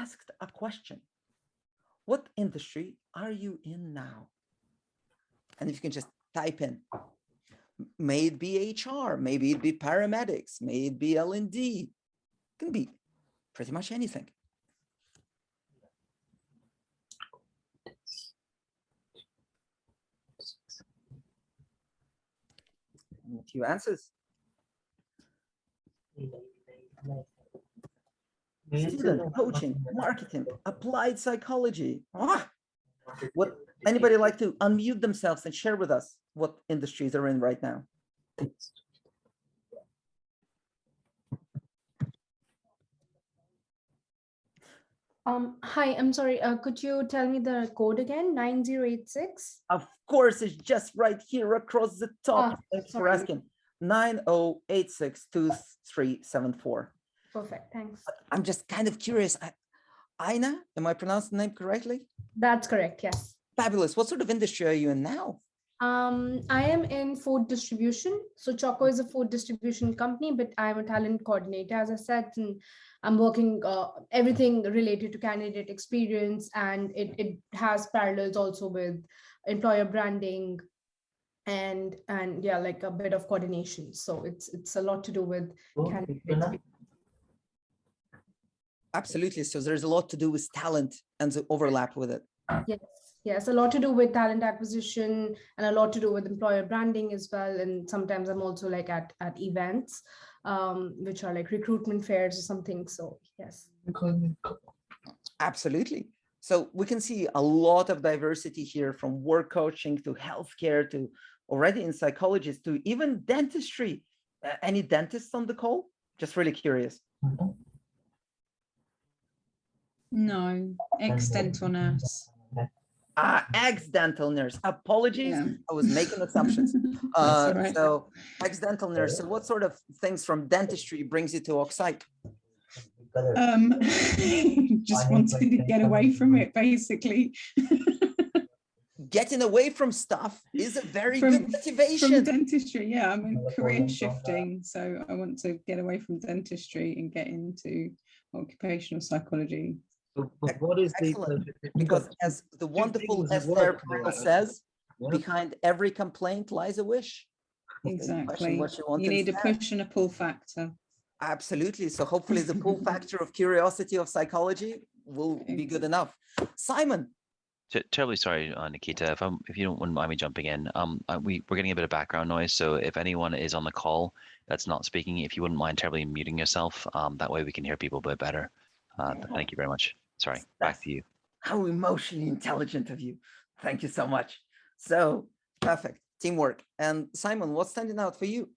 asked a question. What industry are you in now? And if you can just type in, may it be HR, maybe it be paramedics, may it be L&D, it can be pretty much anything. A few answers. Student, coaching, marketing, applied psychology. What, anybody like to unmute themselves and share with us what industries they're in right now? Hi, I'm sorry. Could you tell me the code again? 9086? Of course, it's just right here across the top. Thanks for asking. 90862374. Perfect, thanks. I'm just kind of curious. Aina, am I pronouncing the name correctly? That's correct, yes. Fabulous. What sort of industry are you in now? I am in food distribution. So Choco is a food distribution company, but I'm a talent coordinator, as I said, and I'm working everything related to candidate experience, and it has parallels also with employer branding and yeah, like a bit of coordination. So it's a lot to do with candidate experience. Absolutely. So there's a lot to do with talent and the overlap with it. Yes, a lot to do with talent acquisition and a lot to do with employer branding as well. And sometimes I'm also like at events, which are like recruitment fairs or something. So yes. Absolutely. So we can see a lot of diversity here, from work coaching to healthcare to already in psychologists to even dentistry. Any dentists on the call? Just really curious. No, ex-dental nurse. Ex-dental nurse. Apologies, yeah. I was making assumptions. Right. So ex-dental nurse. So what sort of things from dentistry brings you to Oxide? Just wanted to get away from it, basically. Getting away from stuff is a very good motivation. From dentistry, yeah. I'm in career shifting, so I want to get away from dentistry and get into occupational psychology. But what is excellent? Because as the wonderful Esther Perel says, behind every complaint lies a wish. Exactly. You need a push and a pull factor. Absolutely. So hopefully the pull factor of curiosity of psychology will be good enough. Simon. Terribly sorry, Nikita, if you don't mind me jumping in. We're getting a bit of background noise, so if anyone is on the call that's not speaking, if you wouldn't mind terribly muting yourself, that way we can hear people a bit better. Thank you very much. Sorry, back to you. How emotionally intelligent of you. Thank you so much. So perfect teamwork. And Simon, what's standing out for you?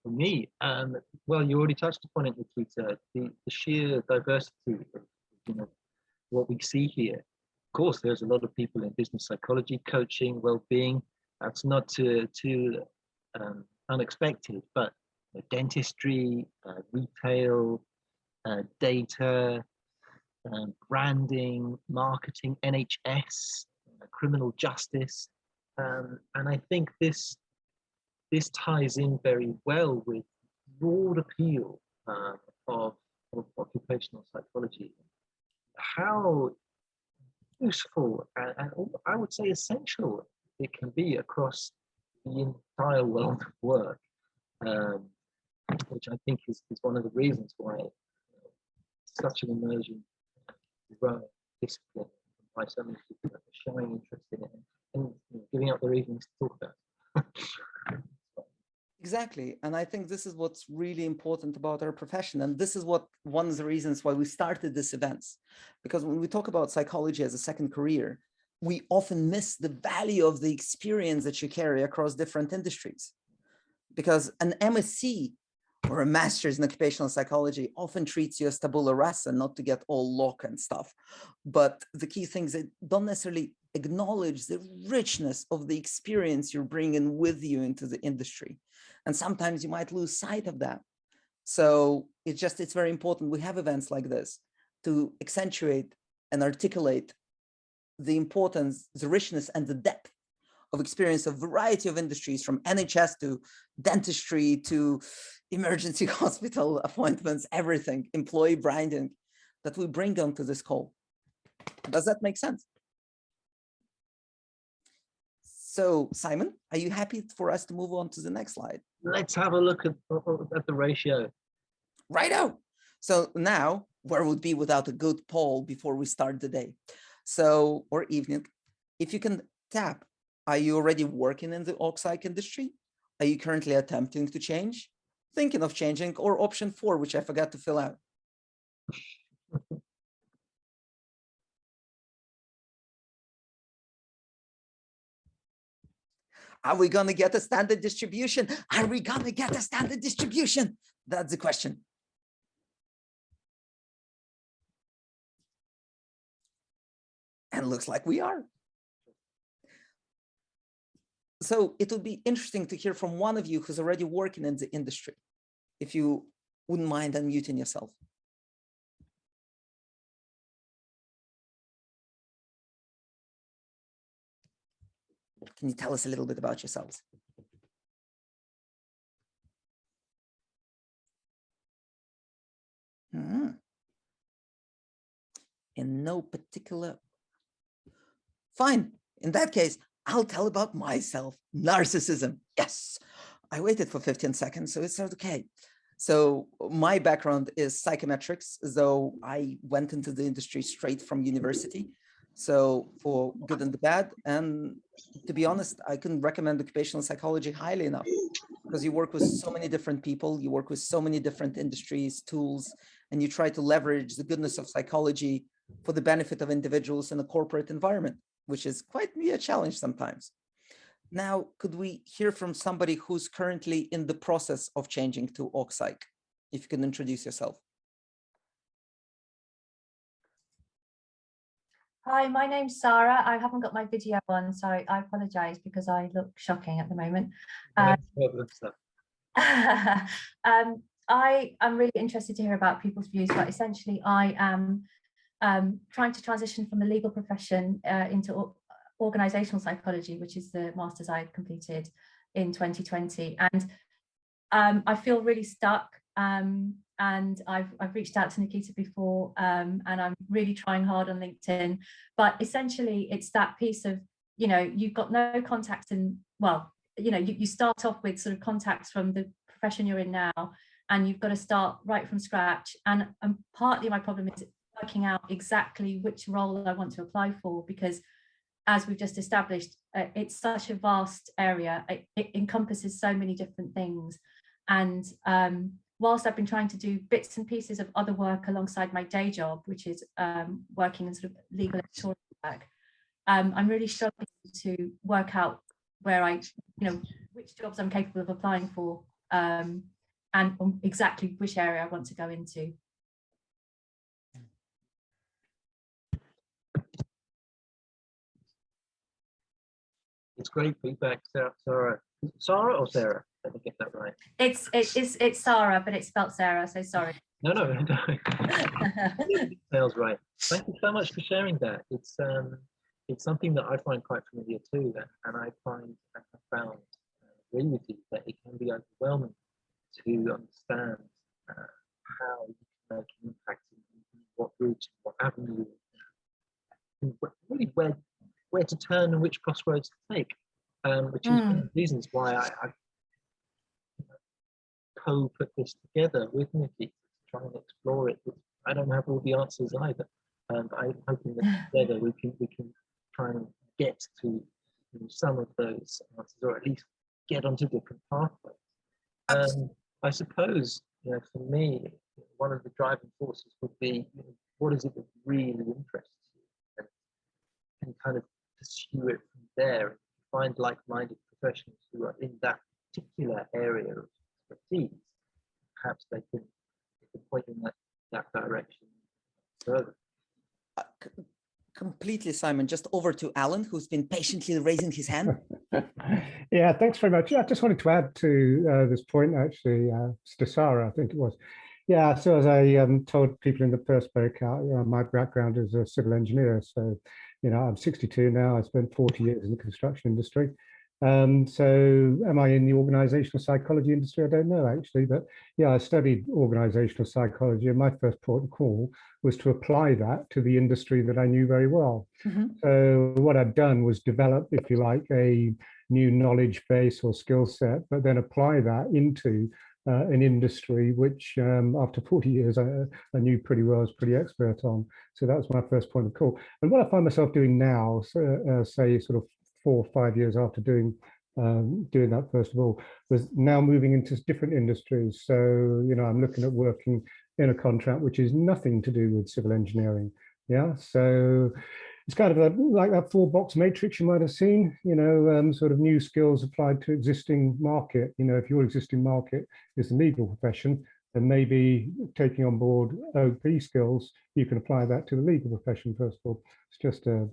For me, well, you already touched upon it, Nikita, the sheer diversity of what we see here. Of course, there's a lot of people in business psychology, coaching, well-being. That's not too unexpected, but dentistry, retail, data, branding, marketing, NHS, criminal justice, and I think this ties in very well with broad appeal of occupational psychology. How useful and I would say essential it can be across the entire world of work, which I think is one of the reasons why such an emerging growing discipline, why so many people are showing interest in it and giving up their evenings to talk about it. Exactly. And I think this is what's really important about our profession. And this is one of the reasons why we started this events. Because when we talk about psychology as a second career, we often miss the value of the experience that you carry across different industries. Because an MSc or a master's in occupational psychology often treats you as tabula rasa, not to get all lock and stuff. But the key things that don't necessarily acknowledge the richness of the experience you're bringing with you into the industry. And sometimes you might lose sight of that. So it's very important. We have events like this to accentuate and articulate the importance, the richness and the depth of experience of variety of industries, from NHS to dentistry to emergency hospital appointments, everything, employee branding, that we bring onto this call. Does that make sense? So Simon, are you happy for us to move on to the next slide? Let's have a look at the ratio. Righto. So now, where would be without a good poll before we start the day? So, or evening, if you can tap, are you already working in the OXPSYCH industry? Are you currently attempting to change, thinking of changing, or option 4, which I forgot to fill out? Are we going to get a standard distribution? Are we going to get a standard distribution? That's the question. And looks like we are. So it would be interesting to hear from one of you who's already working in the industry, if you wouldn't mind unmuting yourself. Can you tell us a little bit about yourselves? In no particular. Fine. In that case, I'll tell about myself. Narcissism. Yes. I waited for 15 seconds, so it's okay. So my background is psychometrics, though I went into the industry straight from university. So for good and the bad. And to be honest, I couldn't recommend occupational psychology highly enough, because you work with so many different people, you work with so many different industries, tools, and you try to leverage the goodness of psychology for the benefit of individuals in a corporate environment, which is quite a challenge sometimes. Now, could we hear from somebody who's currently in the process of changing to OXPSYCH? If you can introduce yourself. Hi, my name's Sarah. I haven't got my video on, so I apologise because I look shocking at the moment. I am really interested to hear about people's views, but essentially I am trying to transition from the legal profession into organisational psychology, which is the master's I completed in 2020. And I feel really stuck. And I've reached out to Nikita before, and I'm really trying hard on LinkedIn. But essentially, it's that piece of, you know, you've got no contacts in, well, you know, you start off with sort of contacts from the profession you're in now, and you've got to start right from scratch. And partly my problem is working out exactly which role I want to apply for, because as we've just established, it's such a vast area. It encompasses so many different things. And whilst I've been trying to do bits and pieces of other work alongside my day job, which is working in sort of legal editorial work, I'm really struggling to work out where which jobs I'm capable of applying for, and exactly which area I want to go into. It's great feedback, Sarah. Sarah or Sarah? Let me get that right. It's Sarah, but it's spelt Sarah, so sorry. No. Sounds right. Thank you so much for sharing that. It's something that I find quite familiar too, and I found agree with you that it can be overwhelming to understand how you can make an impact in what route, what avenue, really where to turn and which crossroads to take, which is one of the reasons why I co-put this together with Nikki to try and explore it. I don't have all the answers either, and I'm hoping that together we can try and get to some of those answers, or at least get onto different pathways. I suppose, for me, one of the driving forces would be, what is it that really interests you, and kind of pursue it from there, and find like-minded professionals who are in that particular area of expertise. Perhaps they can point in that direction further. Completely, Simon. Just over to Alan, who's been patiently raising his hand. Yeah, thanks very much. Yeah, I just wanted to add to this point, actually, to Sarah, I think it was. Yeah, so as I told people in the first breakout, my background is a civil engineer, so I'm 62 now. I spent 40 years in the construction industry. So am I in the organizational psychology industry? I don't know, actually, but yeah, I studied organizational psychology, and my first port of call was to apply that to the industry that I knew very well. So what I'd done was develop, if you like, a new knowledge base or skill set, but then apply that into an industry which after 40 years I knew pretty well, I was pretty expert on. So that was my first point of call. And what I find myself doing now, say sort of 4 or 5 years after doing that, first of all, was now moving into different industries. So, I'm looking at working in a contract which is nothing to do with civil engineering. Yeah, so it's kind of like that 4-box matrix you might have seen, sort of new skills applied to existing market. If your existing market is the legal profession, then maybe taking on board OP skills, you can apply that to the legal profession first of all. It's just an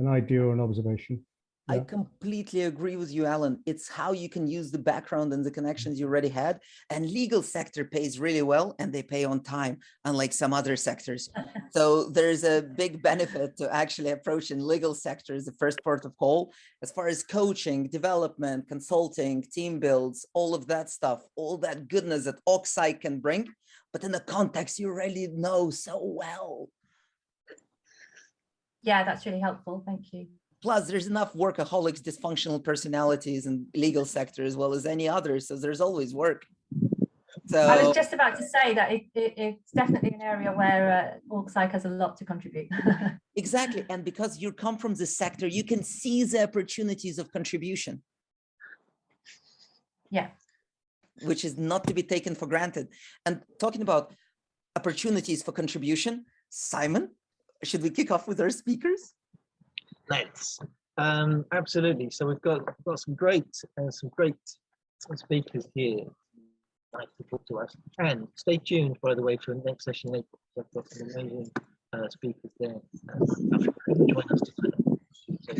idea or an observation. I completely agree with you, Alan. It's how you can use the background and the connections you already had. And legal sector pays really well, and they pay on time, unlike some other sectors. So there's a big benefit to actually approaching legal sector as the first port of call, as far as coaching, development, consulting, team builds, all of that stuff, all that goodness that Oxide can bring, but in the context you already know so well. Yeah, that's really helpful. Thank you. Plus, there's enough workaholics, dysfunctional personalities in legal sector as well as any others. So there's always work. So I was just about to say that it's definitely an area where OrgPsych has a lot to contribute. Exactly. And because you come from this sector, you can see the opportunities of contribution. Yeah. Which is not to be taken for granted. And talking about opportunities for contribution, Simon, should we kick off with our speakers? Let's. Absolutely. So we've got some great speakers here like to talk to us. And stay tuned, by the way, for the next session. I've got some amazing speakers there. Join us tonight. So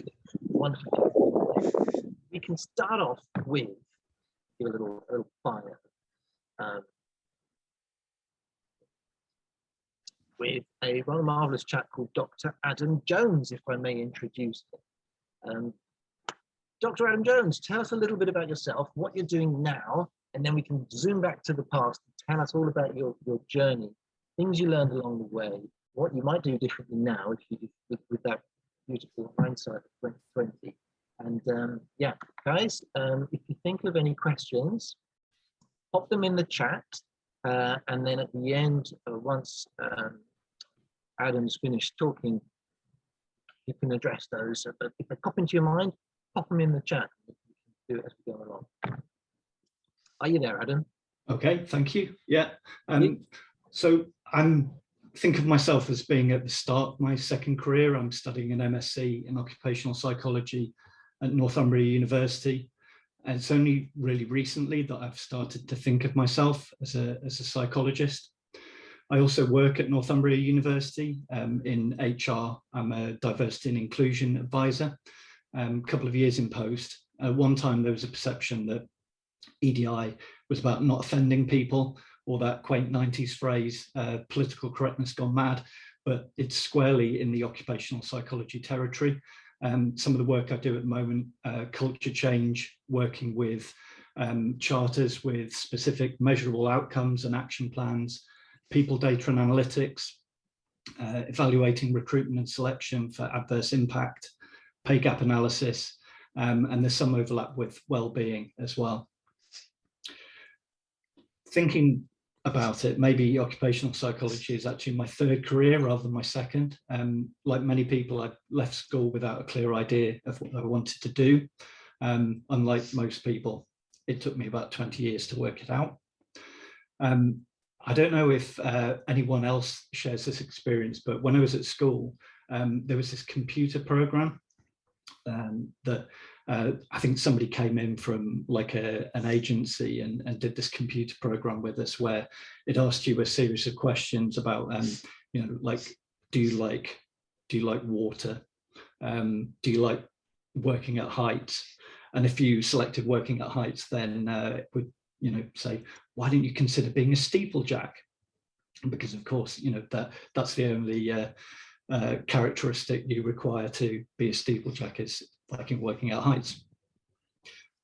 wonderful. We can start off with a little fire. With a rather marvellous chap called Dr. Adam Jones, if I may introduce him. Dr. Adam Jones, tell us a little bit about yourself, what you're doing now, and then we can zoom back to the past and tell us all about your journey, things you learned along the way, what you might do differently now if you with that beautiful hindsight of 2020. And yeah, guys, if you think of any questions, pop them in the chat. And then at the end, once Adam's finished talking, you can address those. But if they pop into your mind, pop them in the chat. We can do it as we go along. Are you there, Adam? Okay, thank you. Yeah. So think of myself as being at the start of my second career. I'm studying an MSc in occupational psychology at Northumbria University. And it's only really recently that I've started to think of myself as a psychologist. I also work at Northumbria University in HR. I'm a diversity and inclusion advisor. A couple of years in post. One time there was a perception that EDI was about not offending people, or that quaint 90s phrase, political correctness gone mad, but it's squarely in the occupational psychology territory. Some of the work I do at the moment, culture change, working with charters with specific measurable outcomes and action plans, people data and analytics, evaluating recruitment and selection for adverse impact, pay gap analysis, and there's some overlap with well-being as well. Thinking about it, maybe occupational psychology is actually my third career rather than my second. Like many people, I left school without a clear idea of what I wanted to do. Unlike most people, it took me about 20 years to work it out. I don't know if anyone else shares this experience, but when I was at school, there was this computer program that I think somebody came in from like an agency and did this computer program with us, where it asked you a series of questions about, like, do you like water? Do you like working at heights? And if you selected working at heights, then it would, say, why didn't you consider being a steeplejack? Because of course, that's the only characteristic you require to be a steeplejack is like in working at heights.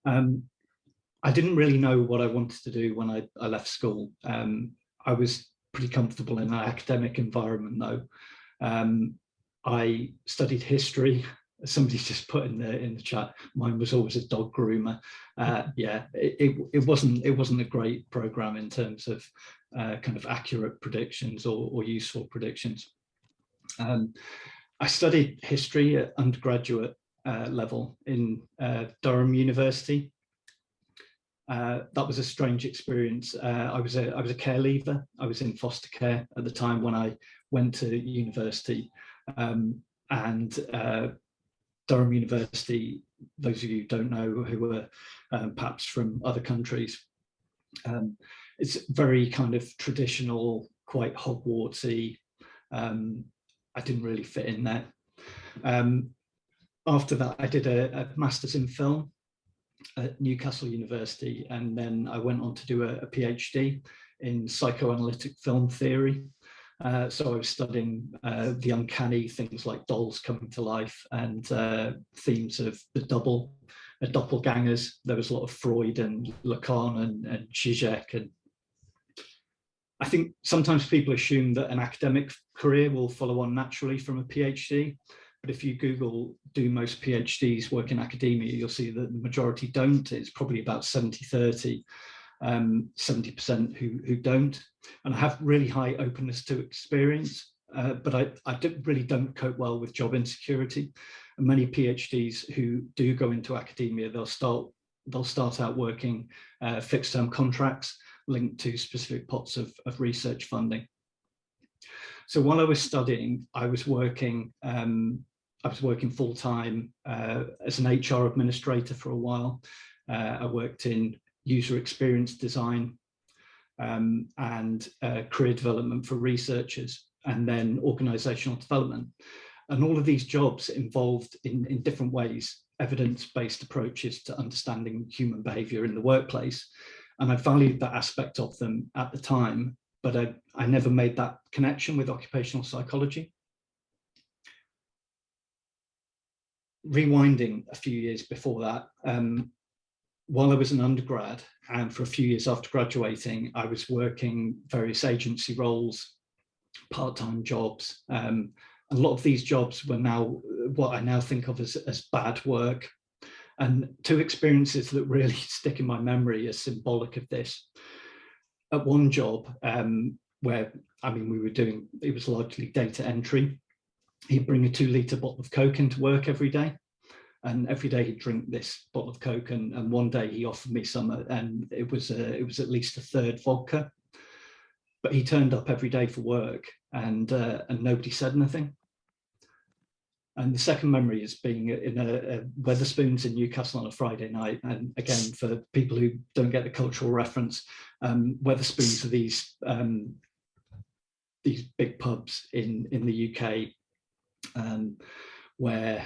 I didn't really know what I wanted to do when I left school. I was pretty comfortable in an academic environment though. I studied history. Somebody just put in the chat, mine was always a dog groomer. Yeah, it wasn't a great program in terms of kind of accurate predictions or useful predictions. I studied history at undergraduate level in Durham University. That was a strange experience. I was a care leaver. I was in foster care at the time when I went to university, and Durham University, those of you who don't know, who were perhaps from other countries, it's very kind of traditional, quite Hogwartsy. I didn't really fit in there. After that, I did a master's in film at Newcastle University, and then I went on to do a PhD in psychoanalytic film theory. So I was studying the uncanny, things like dolls coming to life, and themes of the doppelgangers. There was a lot of Freud and Lacan and Zizek. And I think sometimes people assume that an academic career will follow on naturally from a PhD. But if you Google, do most PhDs work in academia, you'll see that the majority don't. It's probably about 70-30. 70% who don't, and I have really high openness to experience, but I really don't cope well with job insecurity. And many PhDs who do go into academia, they'll start out working fixed-term contracts linked to specific pots of research funding. So while I was studying, I was working full-time as an HR administrator for a while. I worked in user experience design and career development for researchers, and then organisational development. And all of these jobs involved in different ways evidence-based approaches to understanding human behaviour in the workplace. And I valued that aspect of them at the time, but I never made that connection with occupational psychology. Rewinding a few years before that, while I was an undergrad and for a few years after graduating, I was working various agency roles, part-time jobs. A lot of these jobs were now what I now think of as bad work. And two experiences that really stick in my memory are symbolic of this. At one job where, we were doing, it was largely data entry. He'd bring a 2-litre bottle of Coke into work every day. And every day he'd drink this bottle of Coke, and one day he offered me some, and it was at least a third vodka. But he turned up every day for work, and nobody said anything. And the second memory is being in a Wetherspoons in Newcastle on a Friday night. And again, for people who don't get the cultural reference, Wetherspoons are these big pubs in the UK, where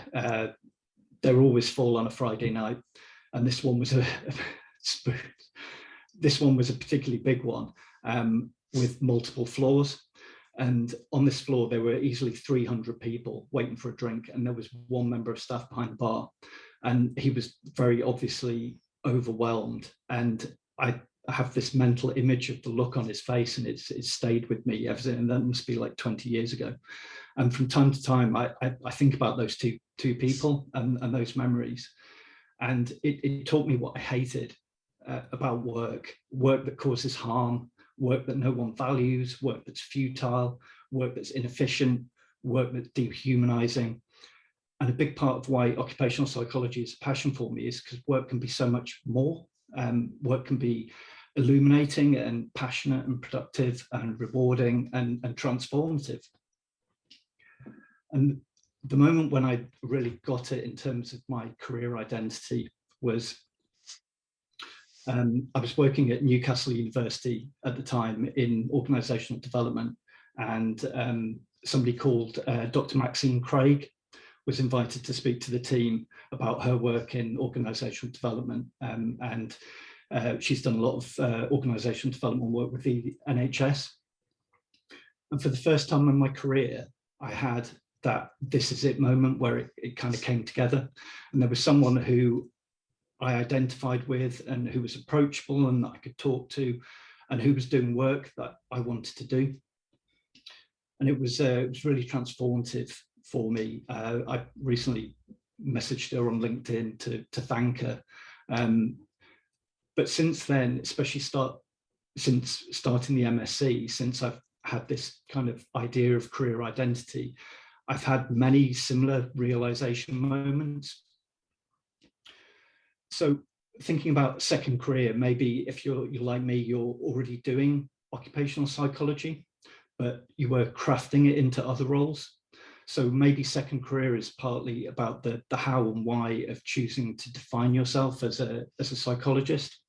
they're always full on a Friday night, and this one was a particularly big one with multiple floors. And on this floor, there were easily 300 people waiting for a drink, and there was one member of staff behind the bar, and he was very obviously overwhelmed. And I have this mental image of the look on his face, and it's stayed with me ever since, and that must be like 20 years ago. And from time to time, I think about those two people and those memories. And it taught me what I hated about work that causes harm, work that no one values, work that's futile, work that's inefficient, work that's dehumanizing. And a big part of why occupational psychology is a passion for me is because work can be so much more. Work can be illuminating and passionate and productive and rewarding and transformative. And the moment when I really got it in terms of my career identity was I was working at Newcastle University at the time in organisational development, and somebody called Dr. Maxine Craig was invited to speak to the team about her work in organisational development, and she's done a lot of organisational development work with the NHS. And for the first time in my career, I had that this is it moment where it kind of came together. And there was someone who I identified with and who was approachable and that I could talk to and who was doing work that I wanted to do. And it was really transformative for me. I recently messaged her on LinkedIn to thank her. But since then, especially since starting the MSc, since I've had this kind of idea of career identity, I've had many similar realization moments. So thinking about second career, maybe if you're like me, you're already doing occupational psychology, but you were crafting it into other roles. So maybe second career is partly about the how and why of choosing to define yourself as a psychologist.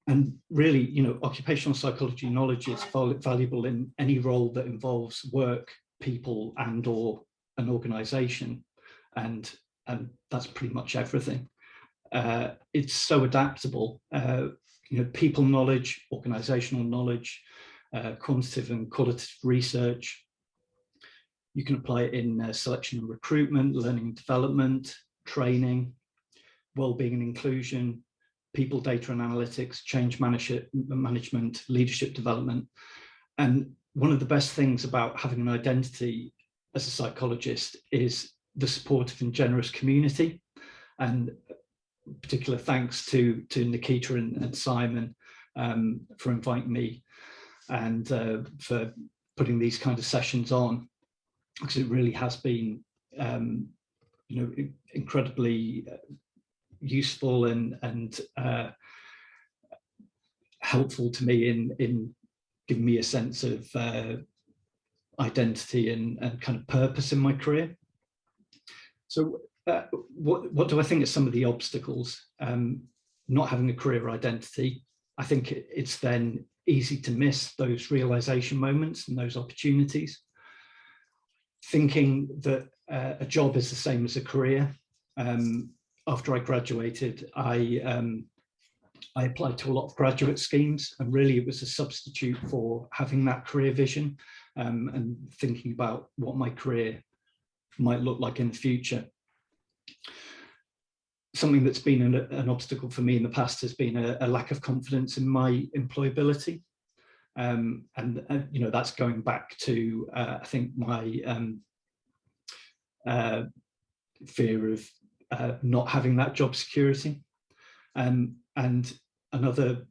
And really, you know, occupational psychology knowledge is valuable in any role that involves work, people, and or an organization. And that's pretty much everything. It's so adaptable. You know, people knowledge, organizational knowledge, quantitative and qualitative research. You can apply it in selection and recruitment, learning and development, training, well-being and inclusion, people data and analytics, change management, leadership development. And one of the best things about having an identity as a psychologist is the supportive and generous community. And particular thanks to Nikita and Simon for inviting me and for putting these kind of sessions on, because it really has been you know, incredibly useful and helpful to me in giving me a sense of identity and kind of purpose in my career. So what do I think are some of the obstacles? Not having a career identity, I think it's then easy to miss those realization moments and those opportunities. Thinking that a job is the same as a career. After I graduated, I applied to a lot of graduate schemes, and really it was a substitute for having that career vision and thinking about what my career might look like in the future. Something that's been an obstacle for me in the past has been a lack of confidence in my employability. And you know, that's going back to I think my fear of not having that job security. And another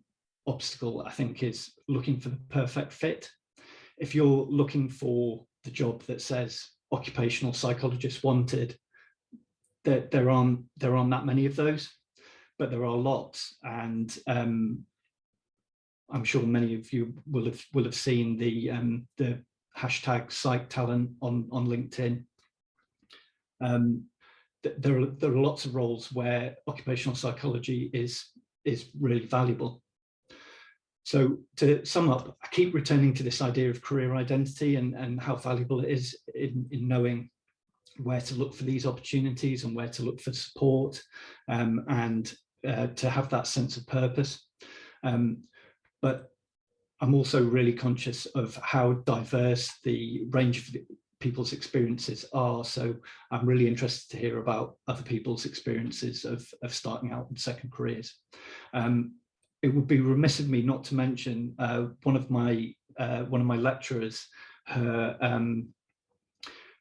obstacle, I think, is looking for the perfect fit. If you're looking for the job that says occupational psychologist wanted, there aren't that many of those, but there are lots. And I'm sure many of you will have seen the hashtag psych talent on LinkedIn. There are lots of roles where occupational psychology is really valuable. So to sum up, I keep returning to this idea of career identity and how valuable it is in knowing where to look for these opportunities and where to look for support, and to have that sense of purpose. But I'm also really conscious of how diverse the range of people's experiences are. So I'm really interested to hear about other people's experiences of starting out in second careers. It would be remiss of me not to mention one of my lecturers, her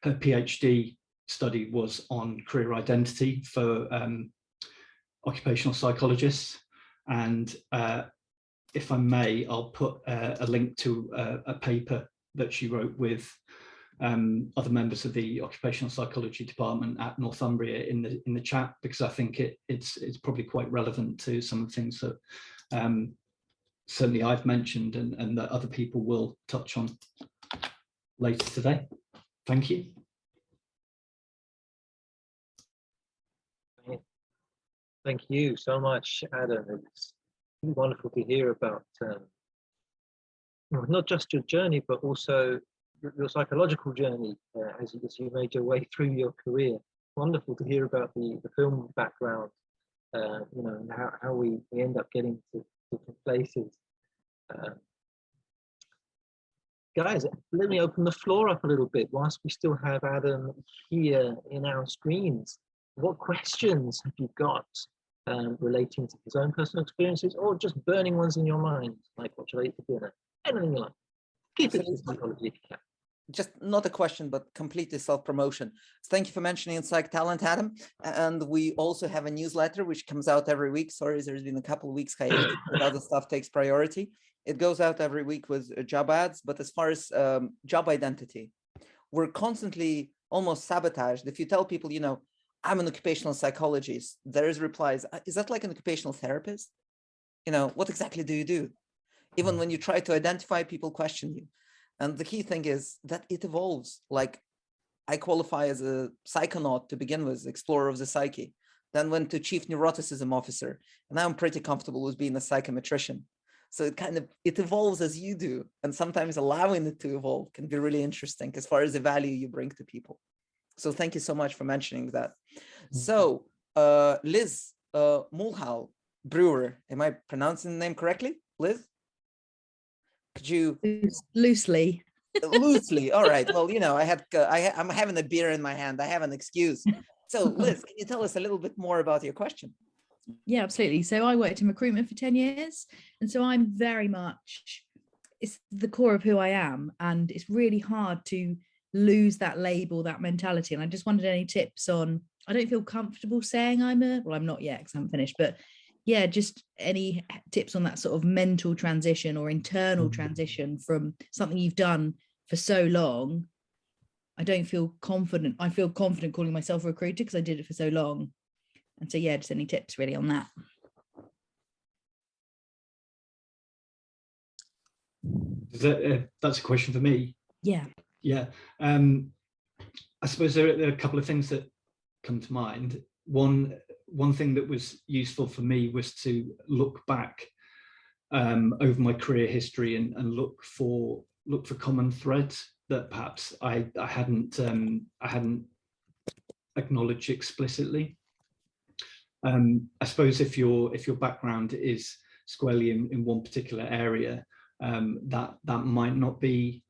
PhD study was on career identity for occupational psychologists. And if I may, I'll put a link to a paper that she wrote with other members of the occupational psychology department at Northumbria in the chat, because I think it's probably quite relevant to some of the things that certainly I've mentioned and that other people will touch on later today. Thank you. Thank you so much, Adam. It's wonderful to hear about not just your journey, but also your psychological journey as you made your way through your career. Wonderful to hear about the film background, you know, and how we end up getting to different places. guys, let me open the floor up a little bit whilst we still have Adam here in our screens. What questions have you got relating to his own personal experiences, or just burning ones in your mind, like what should I eat for dinner? Anything you like. Keep it to psychology if you can. Just not a question, but completely self-promotion. Thank you for mentioning Psych Talent, Adam. And we also have a newsletter which comes out every week. Sorry, there's been a couple of weeks hiatus, but other stuff takes priority. It goes out every week with job ads, but as far as job identity, we're constantly almost sabotaged. If you tell people, you know, I'm an occupational psychologist, there is replies, is that like an occupational therapist? You know, what exactly do you do? Even when you try to identify, people question you. And the key thing is that it evolves. Like I qualify as a psychonaut to begin with, explorer of the psyche, then went to chief neuroticism officer. And now I'm pretty comfortable with being a psychometrician. So it evolves as you do. And sometimes allowing it to evolve can be really interesting as far as the value you bring to people. So thank you so much for mentioning that. So Liz Mulhall Brewer, am I pronouncing the name correctly? Liz? Could you loosely? Loosely. All right. Well, you know, I'm having a beer in my hand. I have an excuse. So Liz, can you tell us a little bit more about your question? Yeah, absolutely. So I worked in recruitment for 10 years. And so I'm very much, it's the core of who I am. And it's really hard to lose that label, that mentality. And I just wondered any tips on, I don't feel comfortable saying I'm not yet because I haven't finished, but yeah, just any tips on that sort of mental transition or internal transition from something you've done for so long. I don't feel confident. I feel confident calling myself a recruiter because I did it for so long. And so, yeah, just any tips really on that. That's a question for me. Yeah. Yeah. I suppose there are a couple of things that come to mind. One thing that was useful for me was to look back over my career history and look for common threads that perhaps I hadn't acknowledged explicitly. I suppose if your background is squarely in one particular area, that might not be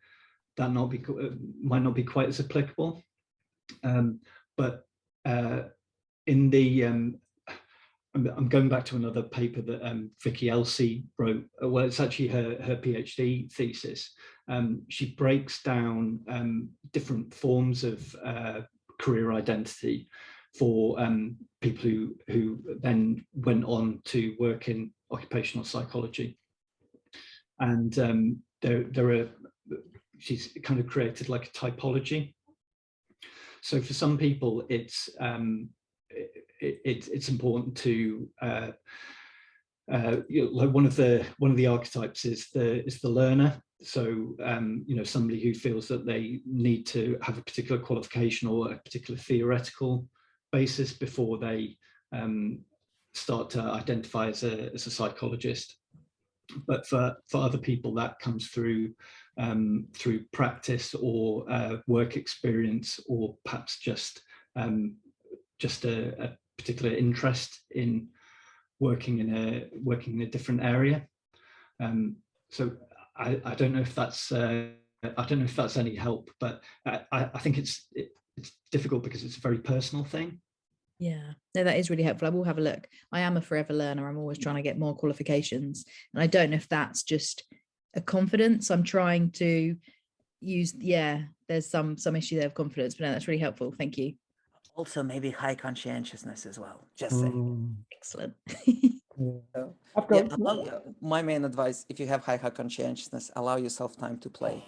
quite as applicable. But in the I'm going back to another paper that Vicky Elsey wrote. Well, it's actually her PhD thesis. She breaks down different forms of career identity for people who then went on to work in occupational psychology. And she's kind of created like a typology. So for some people, it's important to like one of the archetypes is the learner. So somebody who feels that they need to have a particular qualification or a particular theoretical basis before they start to identify as a psychologist. But for other people, that comes through practice or work experience, or perhaps just a particular interest in working in a different area. So I don't know if that's any help, but I think it's difficult because it's a very personal thing. Yeah, no, that is really helpful. I will have a look. I am a forever learner. I'm always trying to get more qualifications. And I don't know if that's just a confidence I'm trying to use. Yeah, there's some issue there of confidence, but no, that's really helpful. Thank you. Also maybe high conscientiousness as well. Just saying. Excellent. So, yeah, my main advice, if you have high conscientiousness, allow yourself time to play.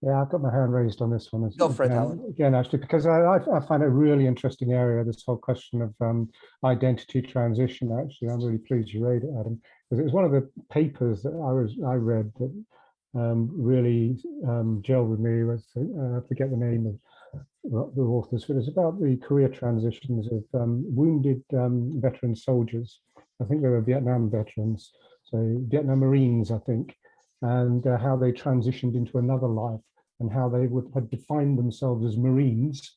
Yeah, I've got my hand raised on this one. Go for it, Alan. Again, actually, because I find it a really interesting area, this whole question of identity transition. Actually, I'm really pleased you read it, Adam, because it was one of the papers that I read that really gelled with me. I forget the name of the authors, but it's about the career transitions of wounded veteran soldiers. I think they were Vietnam veterans, so Vietnam Marines, I think, and how they transitioned into another life and how they had defined themselves as Marines,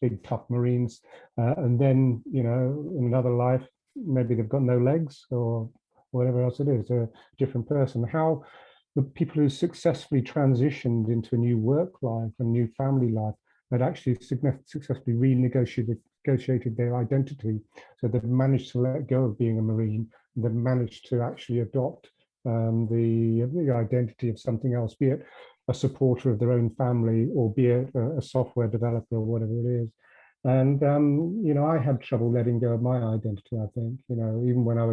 big tough Marines, and then, in another life, maybe they've got no legs or whatever else it is, a different person. How the people who successfully transitioned into a new work life and new family life had actually successfully renegotiated their identity. So they've managed to let go of being a Marine. They've managed to actually adopt the identity of something else, be it a supporter of their own family, or be it a software developer or whatever it is. And you know, I had trouble letting go of my identity. I think, you know, even when I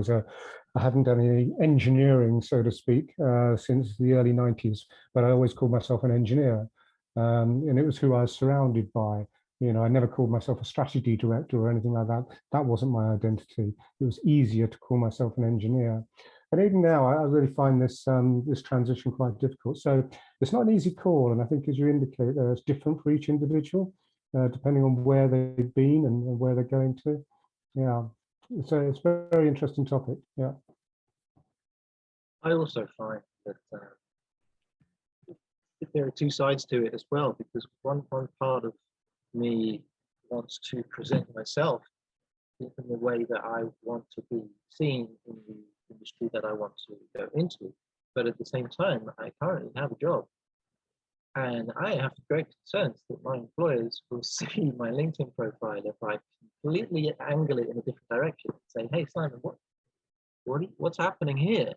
hadn't done any engineering, so to speak, since the early 90s, but I always called myself an engineer, and it was who I was surrounded by. You know, I never called myself a strategy director or anything like that. That wasn't my identity. It was easier to call myself an engineer. And even now, I really find this this transition quite difficult. So it's not an easy call, and I think, as you indicate, it's different for each individual, depending on where they've been and where they're going to. Yeah, so it's a very interesting topic. Yeah. I also find that there are two sides to it as well, because one part of me wants to present myself in the way that I want to be seen in the industry that I want to go into. But at the same time, I currently have a job, and I have great concerns that my employers will see my LinkedIn profile if I completely angle it in a different direction and say, "Hey, Simon, what's happening here?"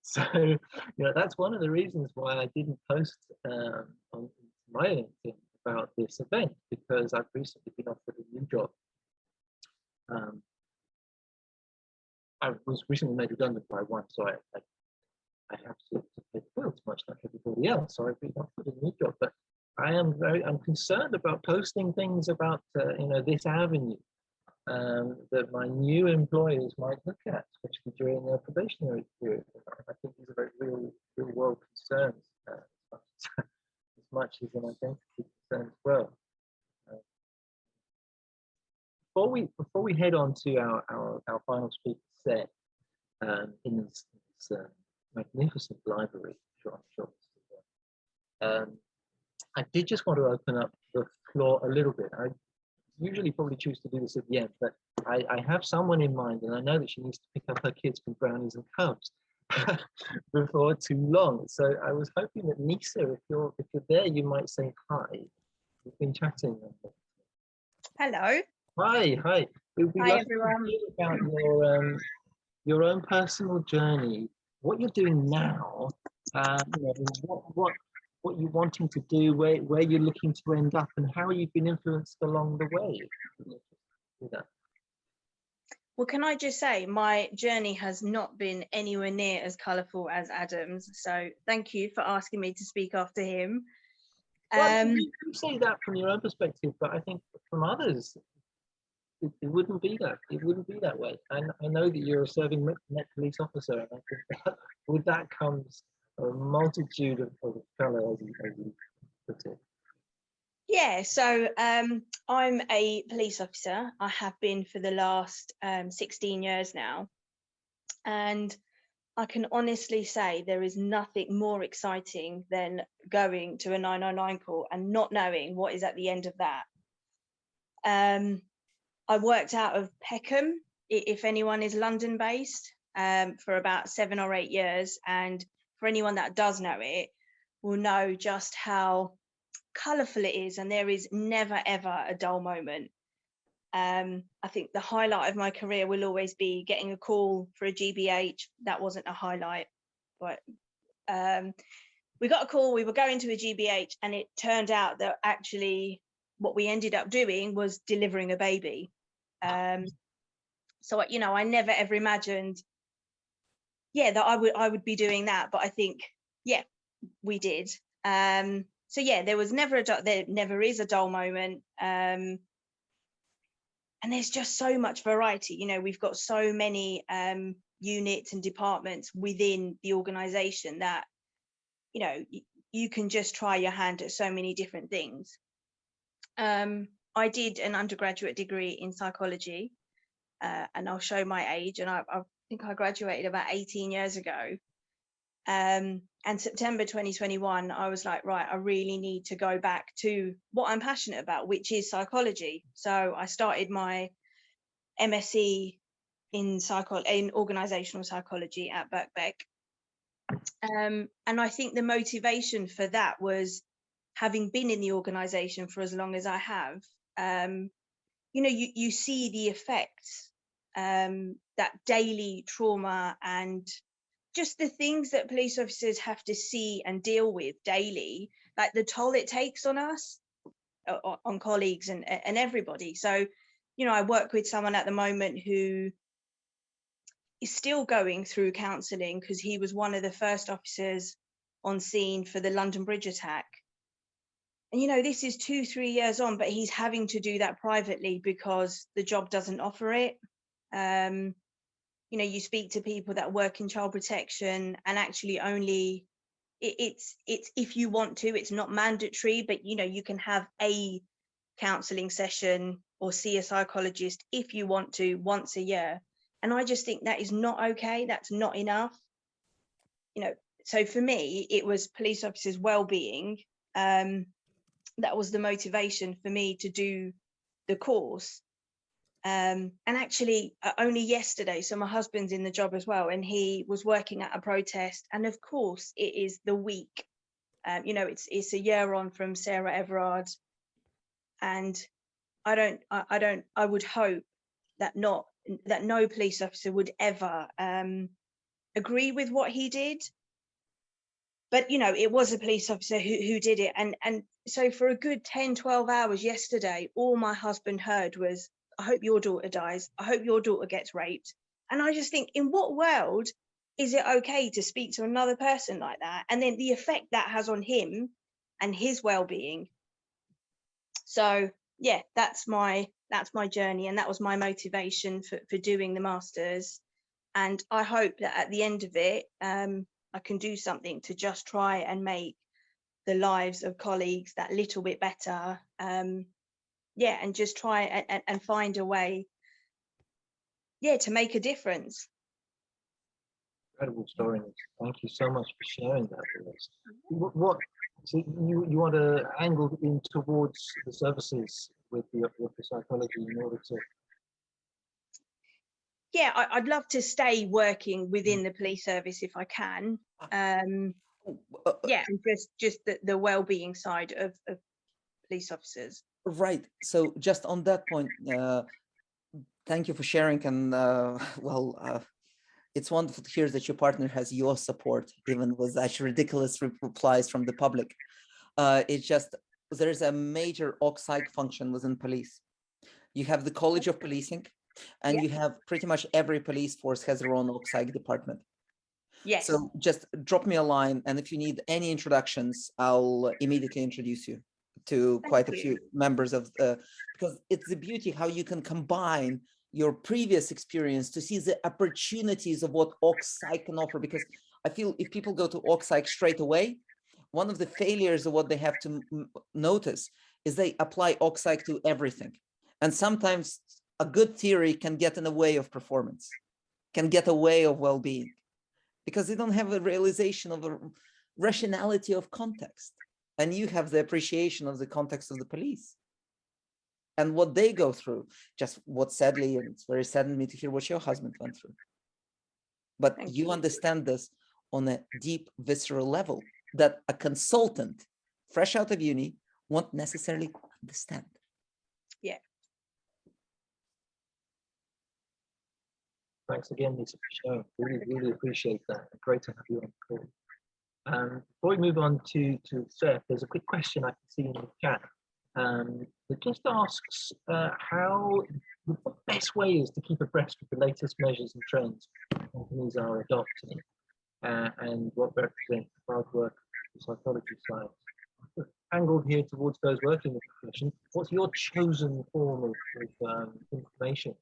So, you know, that's one of the reasons why I didn't post on my LinkedIn about this event, because I've recently been offered a new job. I was recently made redundant by one, so I have to pay the bills, much like everybody else. So I've been offered a new job, but I'm concerned about posting things about you know, this avenue that my new employers might look at, especially during their probationary period. I think these are very real world concerns, as much as an identity concern as well. Before we head on to our final speaker set in this magnificent library, I did just want to open up the floor a little bit. I usually probably choose to do this at the end, but I have someone in mind, and I know that she needs to pick up her kids from Brownies and Cubs before too long. So I was hoping that Nisa, if you're there, you might say hi. We've been chatting. Hello. Hi. Hi, everyone. To hear about your own personal journey, what you're doing now, you know, what you're wanting to do, where you're looking to end up, and how you've been influenced along the way. Well, can I just say, my journey has not been anywhere near as colourful as Adam's, so thank you for asking me to speak after him. Well, you say that from your own perspective, but I think from others, it wouldn't be that. It wouldn't be that way. And I know that you're a serving Met police officer, and I think that with that comes a multitude of colour, as you put it. Yeah, so I'm a police officer. I have been for the last 16 years now. And I can honestly say there is nothing more exciting than going to a 999 call and not knowing what is at the end of that. I worked out of Peckham, if anyone is London based, for about 7 or 8 years. And for anyone that does know it, will know just how colourful it is, and there is never ever a dull moment. I think the highlight of my career will always be getting a call for a GBH. That wasn't a highlight, but we got a call, we were going to a GBH, and it turned out that actually what we ended up doing was delivering a baby. So, you know, I never ever imagined, that I would be doing that, but I think, we did. So yeah, there never is a dull moment. And there's just so much variety. You know, we've got so many units and departments within the organisation that, you know, you can just try your hand at so many different things. I did an undergraduate degree in psychology, and I'll show my age, and I think I graduated about 18 years ago. And September 2021, I was like, right, I really need to go back to what I'm passionate about, which is psychology. So I started my MSc in organisational psychology at Birkbeck. And I think the motivation for that was having been in the organisation for as long as I have. You know, you see the effects, that daily trauma and just the things that police officers have to see and deal with daily, like the toll it takes on us, on colleagues and everybody. So, you know, I work with someone at the moment who is still going through counselling because he was one of the first officers on scene for the London Bridge attack. And, you know, this is 2-3 years on, but he's having to do that privately because the job doesn't offer it. You know, you speak to people that work in child protection and actually only it's if you want to, it's not mandatory, but, you know, you can have a counselling session or see a psychologist if you want to once a year. And I just think that is not okay. That's not enough. You know, so for me, it was police officers' well-being. That was the motivation for me to do the course. And actually only yesterday, so my husband's in the job as well, and he was working at a protest, and of course it is the week, you know, it's a year on from Sarah Everard, and I would hope that no police officer would ever agree with what he did, but, you know, it was a police officer who did it, and so for a good 10-12 hours yesterday, all my husband heard was, I hope your daughter dies. I hope your daughter gets raped. And I just think, in what world is it okay to speak to another person like that? And then the effect that has on him and his well-being. So yeah, that's my journey, and that was my motivation for doing the masters. And I hope that at the end of it, I can do something to just try and make the lives of colleagues that little bit better. Yeah, and just try and find a way, yeah, to make a difference. Incredible story. Thank you so much for sharing that with us. What so you want to angle in towards the services with the psychology in order to? Yeah, I'd love to stay working within the police service if I can. Yeah, and just the well-being side of police officers. Right. So just on that point, thank you for sharing. And it's wonderful to hear that your partner has your support, even with such ridiculous replies from the public. It's just, there's a major OCSIC function within police. You have the College of Policing, and you have pretty much every police force has their own OCSIC department. Yes. So just drop me a line, and if you need any introductions, I'll immediately introduce you to quite a few members of because it's the beauty how you can combine your previous experience to see the opportunities of what OCSIC can offer. Because I feel if people go to OCSIC straight away, one of the failures of what they have to notice is they apply OCSIC to everything. And sometimes a good theory can get in the way of performance, can get away of well-being, because they don't have a realization of a rationality of context. And you have the appreciation of the context of the police and what they go through. Just what sadly, and it's very saddened me to hear what your husband went through. But you understand this on a deep, visceral level that a consultant fresh out of uni won't necessarily understand. Yeah. Thanks again, Lisa, for sharing. Really appreciate that. Great to have you on the call. Before we move on to Seth, there's a quick question I can see in the chat that just asks how the best way is to keep abreast of the latest measures and trends companies are adopting and what represents hard work for psychology science. Angled here towards those working in the profession, what's your chosen form of information?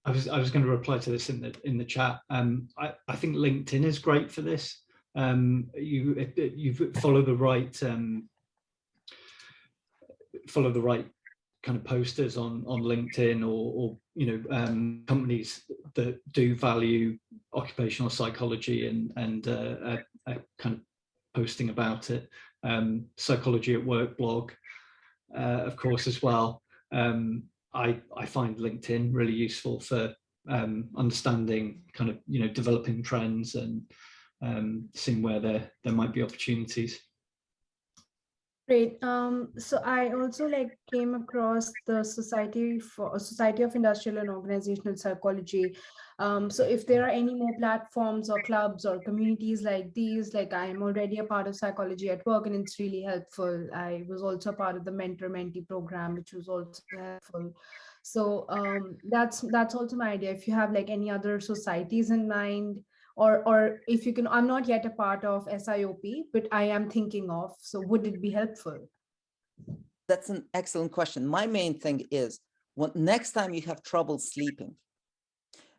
I was going to reply to this in the chat. I think LinkedIn is great for this. You follow the right kind of posters on LinkedIn or companies that do value occupational psychology and kind of posting about it. Psychology at Work blog, of course, as well. I find LinkedIn really useful for understanding kind of, developing trends and seeing where there might be opportunities. Great. So I also came across the Society of Industrial and Organizational Psychology. So if there are any more platforms or clubs or communities like these, I am already a part of Psychology at Work, and it's really helpful. I was also a part of the mentor-mentee program, which was also helpful. So that's also my idea. If you have any other societies in mind, or if you can, I'm not yet a part of SIOP, but I am thinking of, so would it be helpful? That's an excellent question. My main thing is, next time you have trouble sleeping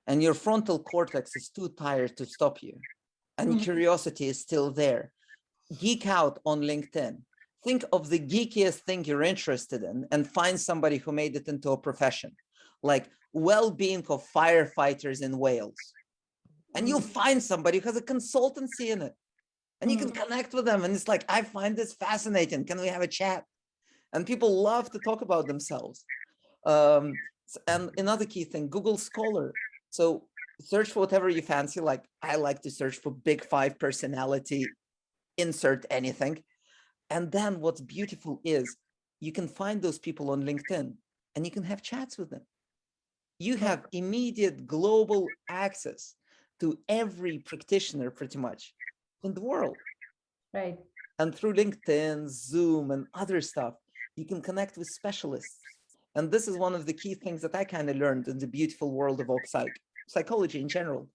and your frontal cortex is too tired to stop you and curiosity is still there, geek out on LinkedIn. Think of the geekiest thing you're interested in and find somebody who made it into a profession, like well-being of firefighters in Wales. And you'll find somebody who has a consultancy in it, and you can connect with them. And it's like, I find this fascinating. Can we have a chat? And people love to talk about themselves. And another key thing, Google Scholar. So search for whatever you fancy. Like I like to search for big five personality, insert anything. And then what's beautiful is you can find those people on LinkedIn and you can have chats with them. You have immediate global access to every practitioner pretty much in the world. Right. And through LinkedIn, Zoom, and other stuff, you can connect with specialists. And this is one of the key things that I kind of learned in the beautiful world of psychology in general.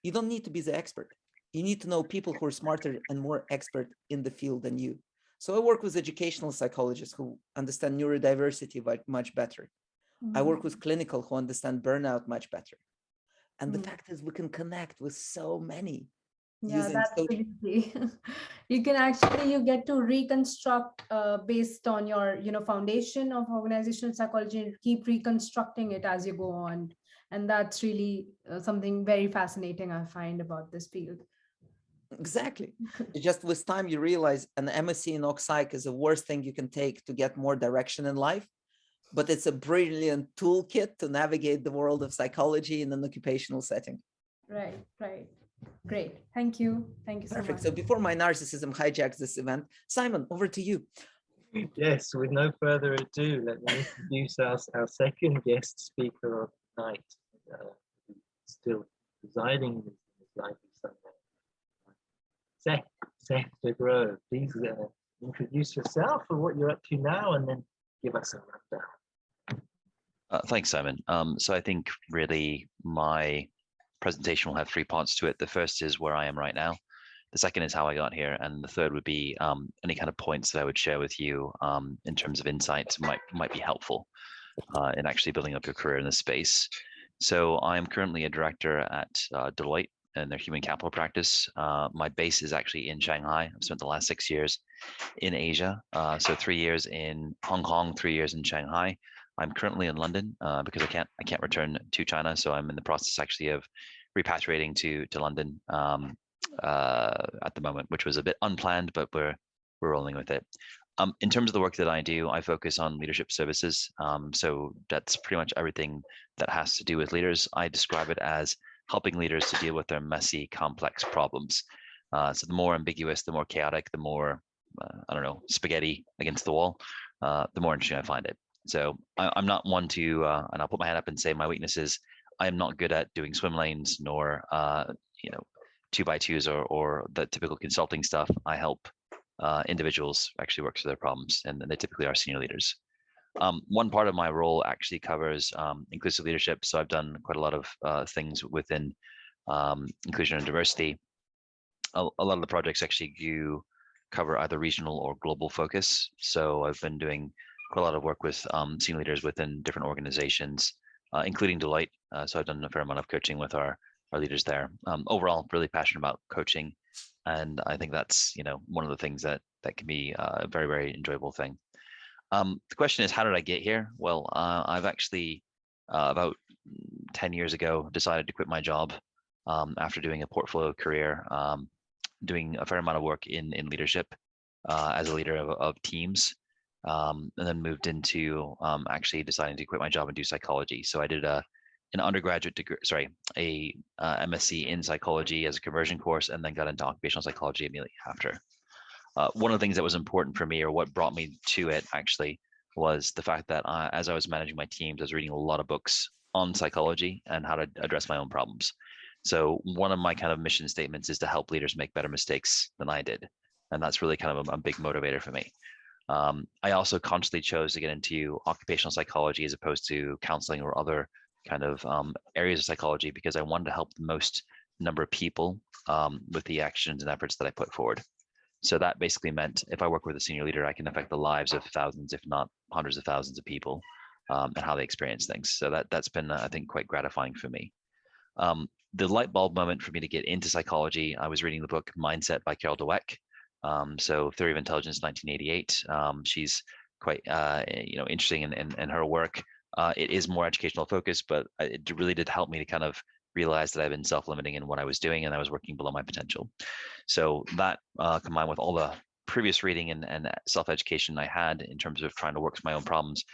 You don't need to be the expert. You need to know people who are smarter and more expert in the field than you. So I work with educational psychologists who understand neurodiversity much better. I work with clinical who understand burnout much better. And the fact is we can connect with so many. Yeah, that's the beauty. You can actually, you get to reconstruct based on your, foundation of organizational psychology, and keep reconstructing it as you go on. And that's really something very fascinating I find about this field. Exactly. Just with time, you realize an MSc in OcPsych is the worst thing you can take to get more direction in life. But it's a brilliant toolkit to navigate the world of psychology in an occupational setting. Right, right. Great. Thank you. Thank you so Perfect. much. So before my narcissism hijacks this event, Simon, over to you. Yes, with no further ado, let me introduce our second guest speaker of the night, still residing in this lively Sunday. Seth De Grow, please introduce yourself and what you're up to now, and then give us a rundown. Thanks, Simon. So I think really my presentation will have three parts to it. The first is where I am right now. The second is how I got here. And the third would be any kind of points that I would share with you in terms of insights might be helpful in actually building up your career in this space. So I am currently a director at Deloitte and their human capital practice. My base is actually in Shanghai. I've spent the last 6 years in Asia. So 3 years in Hong Kong, 3 years in Shanghai. I'm currently in London because I can't return to China, so I'm in the process actually of repatriating to London at the moment, which was a bit unplanned, but we're rolling with it. In terms of the work that I do, I focus on leadership services. So that's pretty much everything that has to do with leaders. I describe it as helping leaders to deal with their messy, complex problems. So the more ambiguous, the more chaotic, the more spaghetti against the wall, the more interesting I find it. So I'm not one to, and I'll put my hand up and say my weakness is I am not good at doing swim lanes nor 2x2s or the typical consulting stuff. I help individuals actually work through their problems, and they typically are senior leaders. One part of my role actually covers inclusive leadership. So I've done quite a lot of things within inclusion and diversity. A lot of the projects actually do cover either regional or global focus. So I've been doing quite a lot of work with senior leaders within different organizations, including Deloitte. So I've done a fair amount of coaching with our leaders there. Overall, really passionate about coaching. And I think that's, one of the things that can be a very, very enjoyable thing. The question is, how did I get here? Well, I've actually about 10 years ago decided to quit my job after doing a portfolio career, doing a fair amount of work in leadership as a leader of teams. And then moved into actually deciding to quit my job and do psychology. So I did a an undergraduate degree, a MSc in psychology as a conversion course, and then got into occupational psychology immediately after. One of the things that was important for me, or what brought me to it actually, was the fact that as I was managing my teams, I was reading a lot of books on psychology and how to address my own problems. So one of my kind of mission statements is to help leaders make better mistakes than I did. And that's really kind of a big motivator for me. I also consciously chose to get into occupational psychology as opposed to counseling or other kind of areas of psychology, because I wanted to help the most number of people with the actions and efforts that I put forward. So that basically meant if I work with a senior leader, I can affect the lives of thousands, if not hundreds of thousands of people, and how they experience things. So that's been, I think, quite gratifying for me. The light bulb moment for me to get into psychology, I was reading the book Mindset by Carol Dweck. So Theory of Intelligence, 1988. She's quite interesting in her work. It is more educational focused, but it really did help me to kind of realize that I've been self-limiting in what I was doing, and I was working below my potential. So that combined with all the previous reading and self-education I had in terms of trying to work through my own problems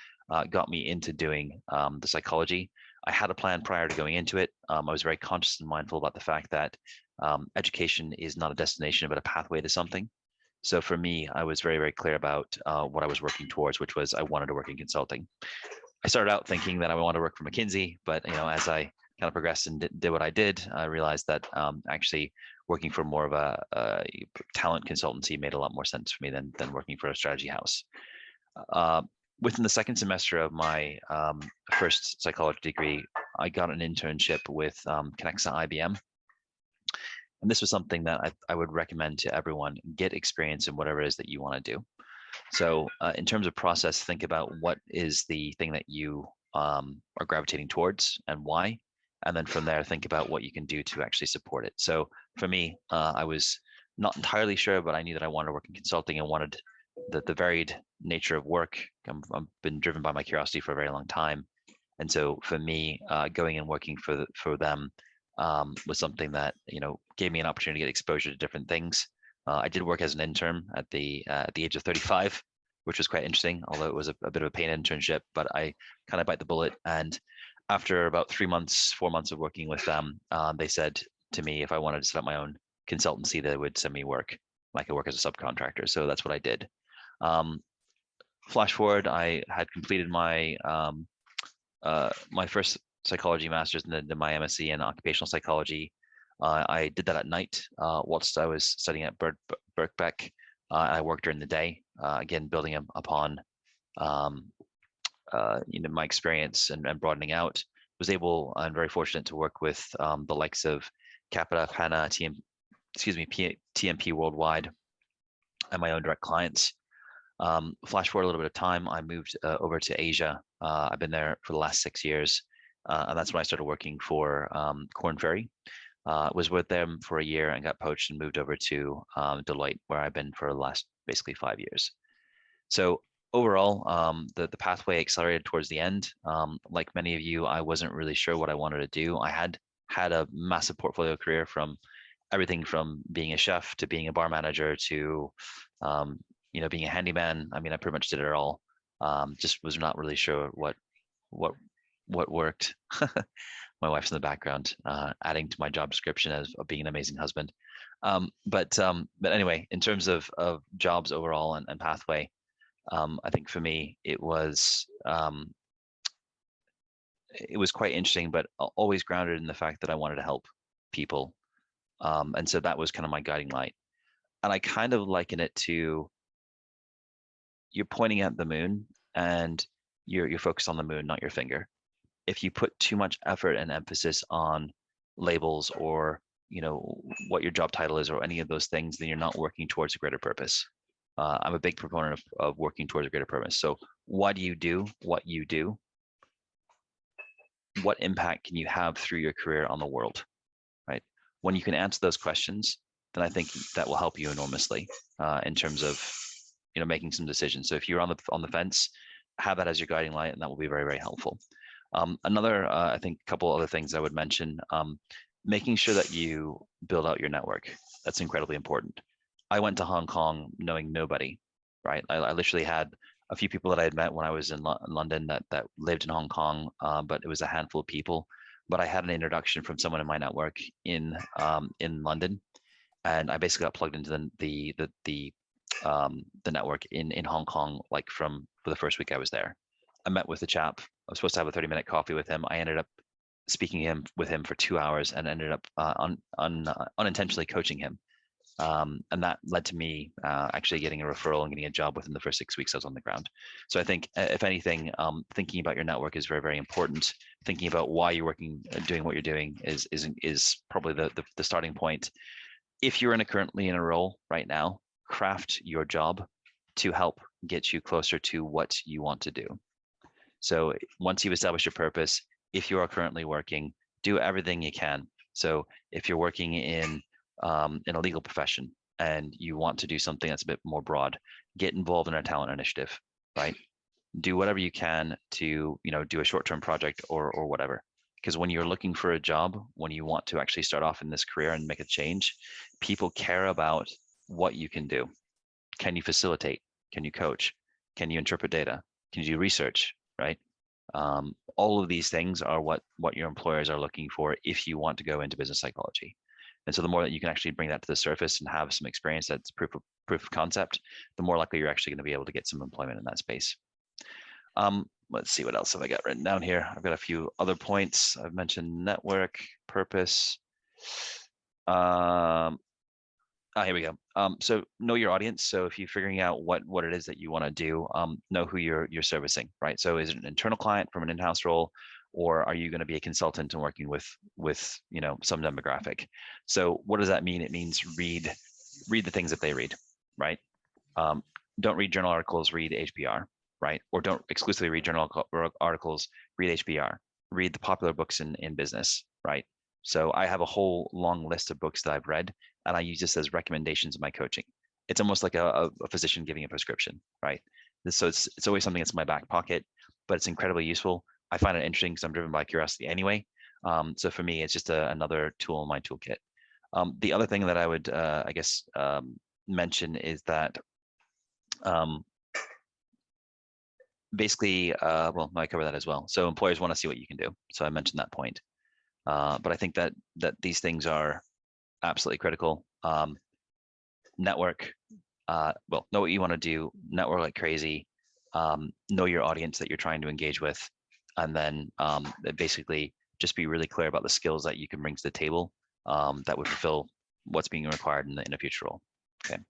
got me into doing the psychology. I had a plan prior to going into it. I was very conscious and mindful about the fact that education is not a destination, but a pathway to something. So for me, I was very, very clear about what I was working towards, which was I wanted to work in consulting. I started out thinking that I wanted to work for McKinsey, but as I kind of progressed and did what I did, I realized that actually working for more of a talent consultancy made a lot more sense for me than working for a strategy house. Within the second semester of my first psychology degree, I got an internship with Connexa IBM. And this was something that I would recommend to everyone: get experience in whatever it is that you want to do. So in terms of process, think about what is the thing that you are gravitating towards and why. And then from there, think about what you can do to actually support it. So for me, I was not entirely sure, but I knew that I wanted to work in consulting and wanted the varied nature of work. I've been driven by my curiosity for a very long time. And so for me, going and working for them was something that, gave me an opportunity to get exposure to different things. I did work as an intern at the age of 35, which was quite interesting, although it was a bit of a paid internship, but I kind of bite the bullet. And after about 4 months of working with them, they said to me, if I wanted to set up my own consultancy, they would send me work. I could work as a subcontractor. So that's what I did. Flash forward, I had completed my my first psychology master's and then my MSc in occupational psychology. I did that at night whilst I was studying at Birkbeck. I worked during the day, again, building upon my experience and broadening out. Was able and very fortunate to work with the likes of Capita, HANA, TMP Worldwide, and my own direct clients. Flash forward a little bit of time, I moved over to Asia. I've been there for the last 6 years, and that's when I started working for Korn Ferry. Was with them for a year and got poached and moved over to Deloitte, where I've been for the last basically 5 years. So overall, the pathway accelerated towards the end. Like many of you, I wasn't really sure what I wanted to do. I had a massive portfolio career, from everything from being a chef to being a bar manager to being a handyman. I mean, I pretty much did it all. Just was not really sure what worked. My wife's in the background, adding to my job description as of being an amazing husband. But anyway, in terms of jobs overall and pathway, I think for me it was quite interesting, but always grounded in the fact that I wanted to help people, and so that was kind of my guiding light. And I kind of liken it to, you're pointing at the moon and you're focused on the moon, not your finger. If you put too much effort and emphasis on labels or what your job title is or any of those things, then you're not working towards a greater purpose. I'm a big proponent of working towards a greater purpose. So why do you do what you do? What impact can you have through your career on the world, right? When you can answer those questions, then I think that will help you enormously in terms of making some decisions. So if you're on the fence, have that as your guiding light, and that will be very, very helpful. Another, I think, couple other things I would mention, making sure that you build out your network. That's incredibly important. I went to Hong Kong knowing nobody, right? I literally had a few people that I had met when I was in London that lived in Hong Kong, but it was a handful of people. but I had an introduction from someone in my network in London, and I basically got plugged into the network in Hong Kong, like for the first week I was there. I met with the chap. I was supposed to have a 30-minute coffee with him. I ended up speaking with him for 2 hours and ended up unintentionally coaching him. And that led to me actually getting a referral and getting a job within the first 6 weeks I was on the ground. So I think, if anything, thinking about your network is very, very important. Thinking about why you're doing what you're doing is probably the starting point. If you're currently in a role right now, craft your job to help get you closer to what you want to do. So once you've established your purpose, if you are currently working, do everything you can. So if you're working in a legal profession and you want to do something that's a bit more broad, get involved in a talent initiative, right? Do whatever you can to, do a short-term project or whatever. Because when you're looking for a job, when you want to actually start off in this career and make a change, people care about what you can do. Can you facilitate? Can you coach? Can you interpret data? Can you do research, right? All of these things are what your employers are looking for if you want to go into business psychology. And so the more that you can actually bring that to the surface and have some experience that's proof of concept, the more likely you're actually going to be able to get some employment in that space. Let's see, what else have I got written down here? I've got a few other points. I've mentioned network, purpose. Here we go. So know your audience. So if you're figuring out what it is that you want to do, know who you're servicing, right? So is it an internal client from an in-house role, or are you going to be a consultant and working with some demographic? So what does that mean? It means read the things that they read, right? Don't read journal articles, read HBR, right? Or don't exclusively read journal articles, read HBR. Read the popular books in business, right? So I have a whole long list of books that I've read, and I use this as recommendations in my coaching. It's almost like a physician giving a prescription, right? So it's always something that's in my back pocket, but it's incredibly useful. I find it interesting because I'm driven by curiosity anyway. So for me, it's just another tool in my toolkit. The other thing that I would, mention is that basically, I cover that as well. So employers want to see what you can do. So I mentioned that point. But I think that these things are absolutely critical. Network, know what you want to do, network like crazy, know your audience that you're trying to engage with, and then basically just be really clear about the skills that you can bring to the table that would fulfill what's being required in a future role. Okay.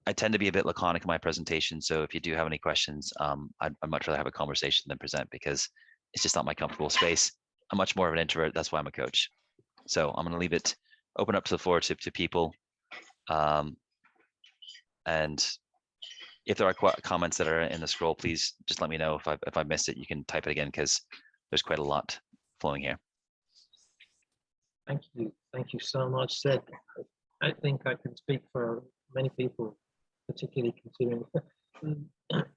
I tend to be a bit laconic in my presentation, so if you do have any questions, I'd much rather have a conversation than present, because it's just not my comfortable space. I'm much more of an introvert. That's why I'm a coach. So I'm going to leave it open up to the floor to people. And if there are comments that are in the scroll, please just let me know. If I missed it, you can type it again, because there's quite a lot flowing here. Thank you so much, Seth. I think I can speak for many people, particularly considering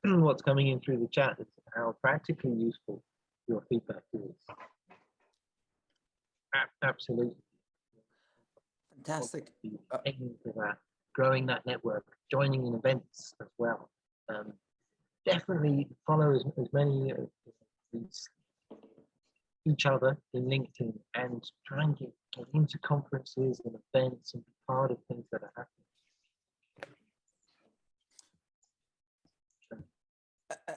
what's coming in through the chat, is how practically useful your feedback is. Absolutely. Fantastic. Taking to that, growing that network, joining in events as well. Definitely follow as many of each other in LinkedIn, and try and get into conferences and events and be part of things that are happening.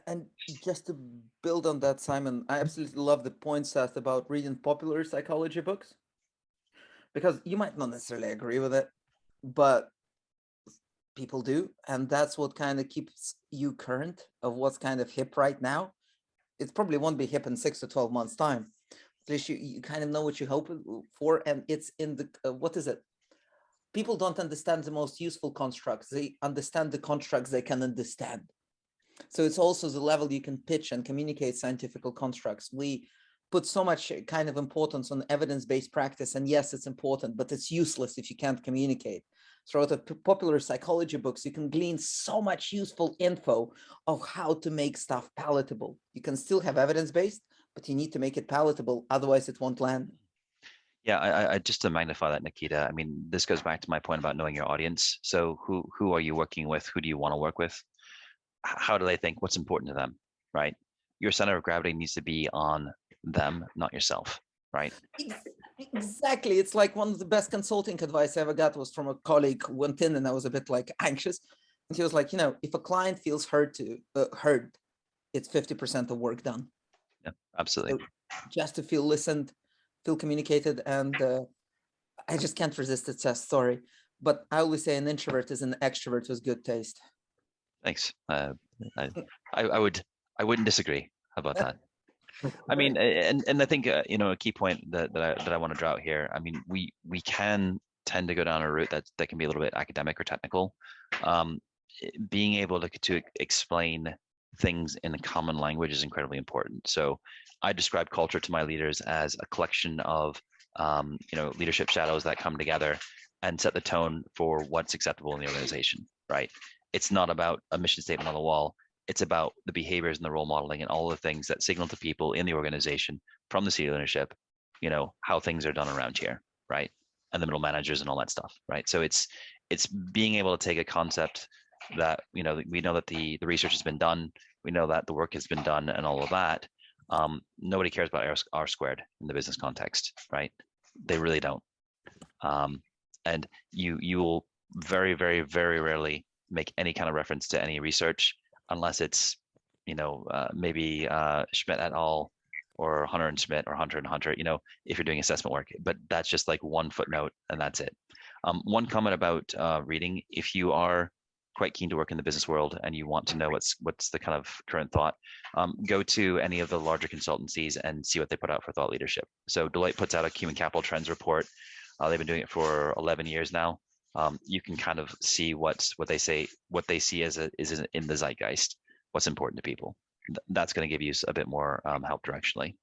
And just to build on that, Simon, I absolutely love the point, Seth, about reading popular psychology books, because you might not necessarily agree with it, but people do. And that's what kind of keeps you current of what's kind of hip right now. It probably won't be hip in 6 to 12 months time. At least you kind of know what you're hoping for. And it's in the, what is it? People don't understand the most useful constructs. They understand the constructs they can understand. So it's also the level you can pitch and communicate scientific constructs. We put so much kind of importance on evidence-based practice, and yes, it's important, but it's useless if you can't communicate. Throughout the popular psychology books, you can glean so much useful info of how to make stuff palatable. You can still have evidence-based, but you need to make it palatable, otherwise it won't land. Yeah, I just to magnify that, Nikita, I mean, this goes back to my point about knowing your audience. So who are you working with? Who do you want to work with? How do they think? What's important to them, right? Your center of gravity needs to be on them, not yourself. right? Exactly. It's like one of the best consulting advice I ever got was from a colleague who went in and I was a bit like anxious. And he was like, if a client feels heard, it's 50% of work done. Yeah, absolutely. So just to feel listened, feel communicated, and I just can't resist it, Seth, sorry. But I always say an introvert is an extrovert with good taste. Thanks. I wouldn't disagree. How about that? I mean, and I think a key point that I want to draw out here. I mean, we can tend to go down a route that can be a little bit academic or technical. Being able to explain things in a common language is incredibly important. So I describe culture to my leaders as a collection of leadership shadows that come together and set the tone for what's acceptable in the organization, right? It's not about a mission statement on the wall. It's about the behaviors and the role modeling and all the things that signal to people in the organization from the senior leadership, how things are done around here, right? And the middle managers and all that stuff, right? So it's being able to take a concept that, we know that the research has been done, we know that the work has been done and all of that. Nobody cares about R squared in the business context, right? They really don't. And you will very, very, very rarely make any kind of reference to any research unless it's, maybe Schmidt et al. Or Hunter and Schmidt or Hunter and Hunter, if you're doing assessment work, but that's just like one footnote and that's it. One comment about reading: if you are quite keen to work in the business world and you want to know what's the kind of current thought, go to any of the larger consultancies and see what they put out for thought leadership. So Deloitte puts out a human capital trends report. They've been doing it for 11 years now. You can kind of see what they see as is in the zeitgeist, what's important to people. That's going to give you a bit more help directionally.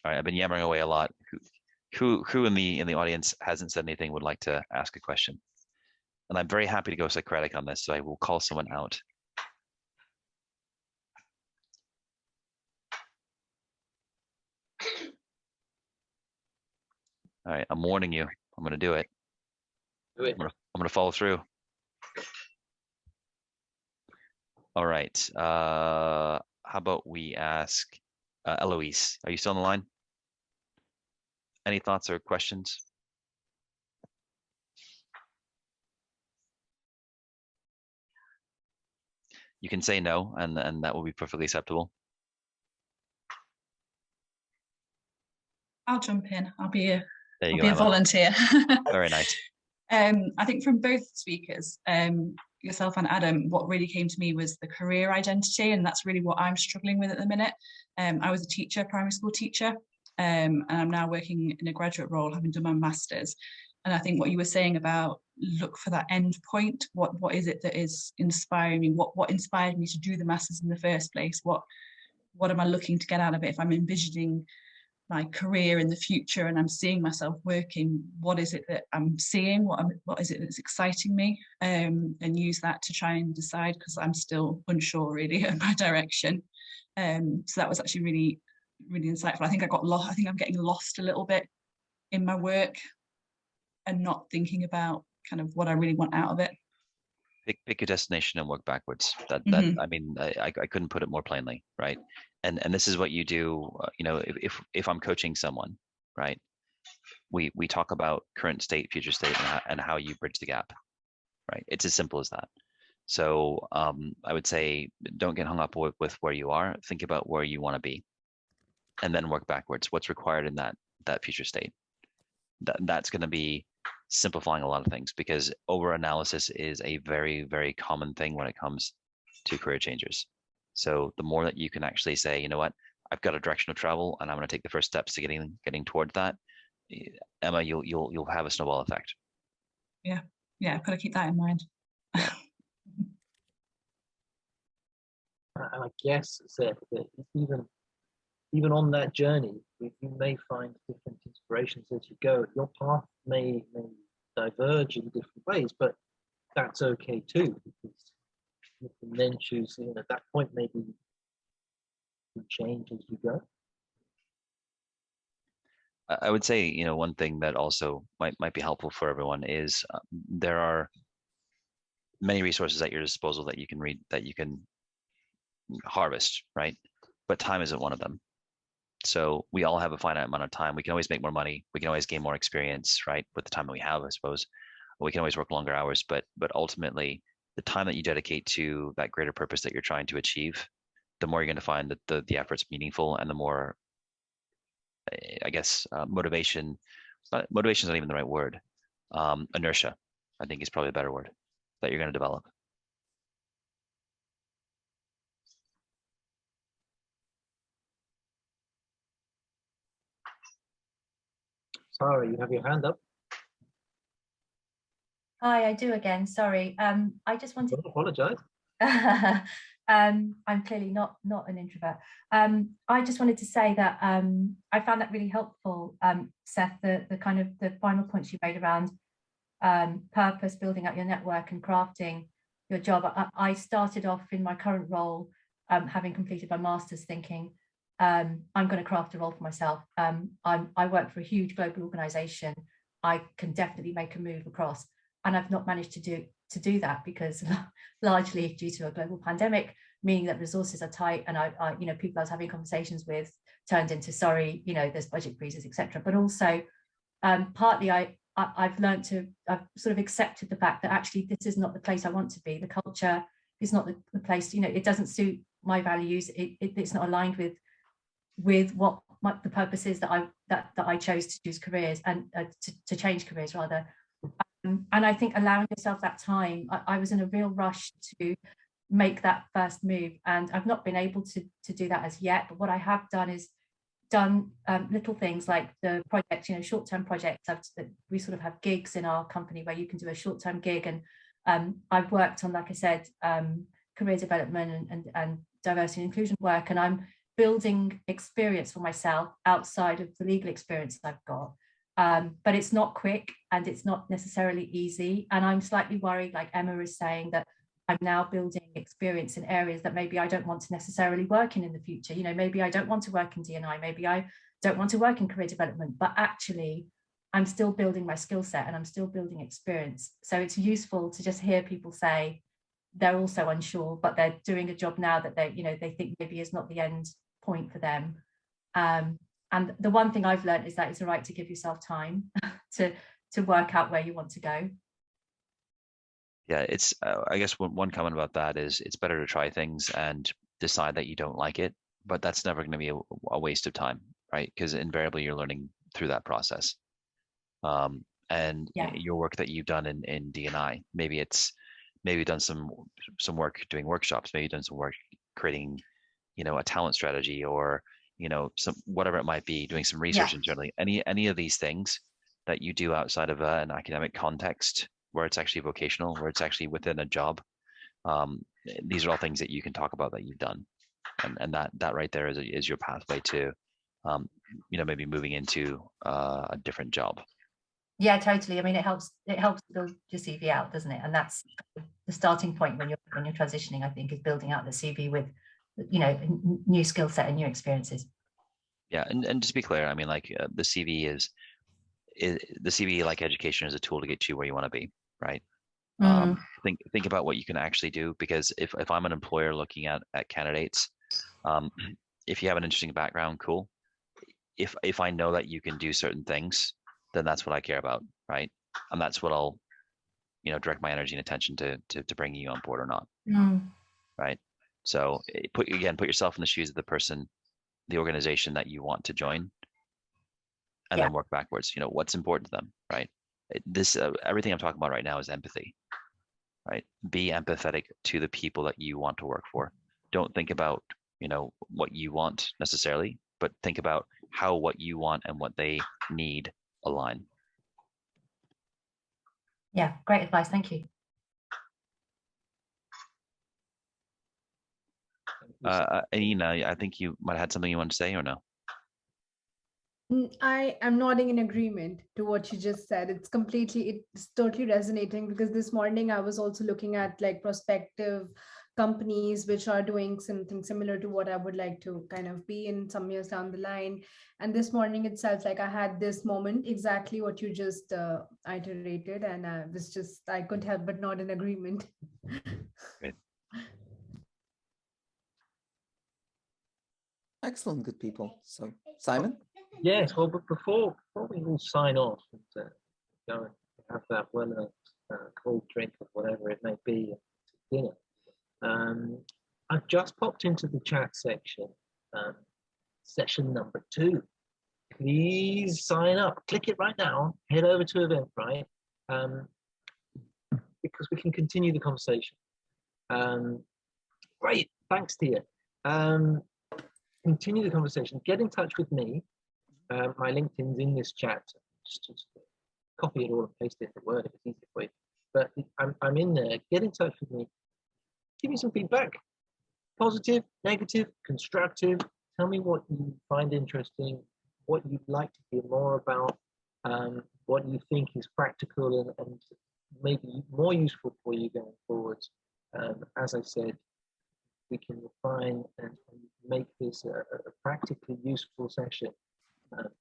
All right, I've been yammering away a lot. Who in the audience hasn't said anything would like to ask a question? And I'm very happy to go Socratic on this, so I will call someone out. All right, I'm warning you. I'm going to do it. Do it. I'm going to follow through. All right. How about we ask Eloise? Are you still on the line? Any thoughts or questions? You can say no, and that will be perfectly acceptable. I'll jump in. I'll be a Emma. volunteer. Very nice. I think from both speakers, yourself and Adam, what really came to me was the career identity, and that's really what I'm struggling with at the minute. I was a teacher, primary school teacher, and I'm now working in a graduate role, having done my master's. And I think what you were saying about look for that end point, what is it that is inspiring me? What inspired me to do the master's in the first place? What am I looking to get out of it? If I'm envisioning my career in the future and I'm seeing myself working, what is it that I'm seeing? What is it that's exciting me? And use that to try and decide, because I'm still unsure really of my direction. So that was actually really, really insightful. I think I got lost. I think I'm getting lost a little bit in my work and not thinking about kind of what I really want out of it. Pick your destination and work backwards. I mean, I couldn't put it more plainly, right? And this is what you do. If I'm coaching someone, right, we talk about current state, future state, and how you bridge the gap, right? It's as simple as that. So I would say don't get hung up with where you are. Think about where you want to be, and then work backwards. What's required in that future state? That's going to be simplifying a lot of things, because over-analysis is a very, very common thing when it comes to career changers. So the more that you can actually say, you know what, I've got a direction of travel and I'm going to take the first steps to getting towards that, Emma, you'll have a snowball effect. Yeah, I've got to keep that in mind. And I guess, Seth, that even on that journey, you may find different inspirations as you go. Your path may diverge in different ways, but that's okay too, because you can then choose, at that point, maybe you change as you go. I would say, one thing that also might be helpful for everyone is there are many resources at your disposal that you can read, that you can harvest, right? But time isn't one of them. So we all have a finite amount of time. We can always make more money. We can always gain more experience, right? With the time that we have, I suppose. We can always work longer hours, but ultimately, the time that you dedicate to that greater purpose that you're trying to achieve, the more you're going to find that the effort's meaningful, and the more, I guess, motivation. Motivation is not even the right word. Inertia, I think, is probably a better word that you're going to develop. Sarah, you have your hand up. Hi, I do again. Sorry. I just wanted Don't apologize. I'm clearly not an introvert. I just wanted to say that I found that really helpful, Seth, the kind of the final points you made around purpose, building up your network and crafting your job. I started off in my current role, having completed my master's, thinking I'm going to craft a role for myself. I work for a huge global organization. I can definitely make a move across, and I've not managed to do that because largely due to a global pandemic, meaning that resources are tight, and I people I was having conversations with turned into, sorry, there's budget freezes, etc. But also partly I've learned I've sort of accepted the fact that actually this is not the place I want to be. The culture is not the place, it doesn't suit my values. It's not aligned with what the purpose is that I chose to choose careers and to change careers rather. And I think allowing yourself that time, I was in a real rush to make that first move, and I've not been able to do that as yet. But what I have done is done little things like the project, short-term projects. We sort of have gigs in our company where you can do a short-term gig, and I've worked on, like I said, career development and diversity and inclusion work, and I'm building experience for myself outside of the legal experience I've got. But it's not quick and it's not necessarily easy. And I'm slightly worried, like Emma is saying, that I'm now building experience in areas that maybe I don't want to necessarily work in the future. Maybe I don't want to work in D&I, maybe I don't want to work in career development, but actually I'm still building my skill set and I'm still building experience. So it's useful to just hear people say they're also unsure, but they're doing a job now that they think maybe is not the end point for them. And the one thing I've learned is that it's all right to give yourself time to work out where you want to go. Yeah, it's I guess one comment about that is it's better to try things and decide that you don't like it, but that's never going to be a waste of time, right? Because invariably you're learning through that process. And your work that you've done in D&I, maybe you've done some work doing workshops, maybe you've done some work creating, a talent strategy, or some whatever it might be, doing some research internally. Any of these things that you do outside of an academic context, where it's actually vocational, where it's actually within a job, these are all things that you can talk about that you've done, and that right there is your pathway to, maybe moving into a different job. Yeah, totally. I mean, it helps to build your CV out, doesn't it? And that's the starting point when you're transitioning, I think, is building out the CV with new skill set and new experiences. Yeah, and just be clear, I mean, like the CV is the CV, like education, is a tool to get you where you want to be, right? Think about what you can actually do, because if I'm an employer looking at candidates, if you have an interesting background, cool. If I know that you can do certain things, then that's what I care about, right? And that's what I'll direct my energy and attention to bringing you on board or not, right? So put yourself in the shoes of the person, the organization that you want to join, and then work backwards. What's important to them, right? This everything I'm talking about right now is empathy, right? Be empathetic to the people that you want to work for. Don't think about what you want necessarily, but think about how what you want and what they need align. Yeah, great advice. Thank you. Anina, I think you might have had something you want to say, or no? I am nodding in agreement to what you just said. It's totally resonating, because this morning I was also looking at like prospective companies which are doing something similar to what I would like to kind of be in some years down the line. And this morning itself, like I had this moment, exactly what you just iterated, and I couldn't help but nod in agreement. Great. Excellent, good people. So, Simon? Yes, well, but before we all sign off and go and have that well-earned cold drink or whatever it may be at dinner, I've just popped into the chat section, session number 2. Please sign up. Click it right now. Head over to Eventbrite, because we can continue the conversation. Great, thanks, dear. Continue the conversation. Get in touch with me. My LinkedIn's in this chat. Just copy it all and paste it in the Word if it's easier for you. But I'm in there. Get in touch with me. Give me some feedback. Positive, negative, constructive. Tell me what you find interesting, what you'd like to hear more about, what you think is practical and maybe more useful for you going forward. As I said, we can refine and make this a practically useful session.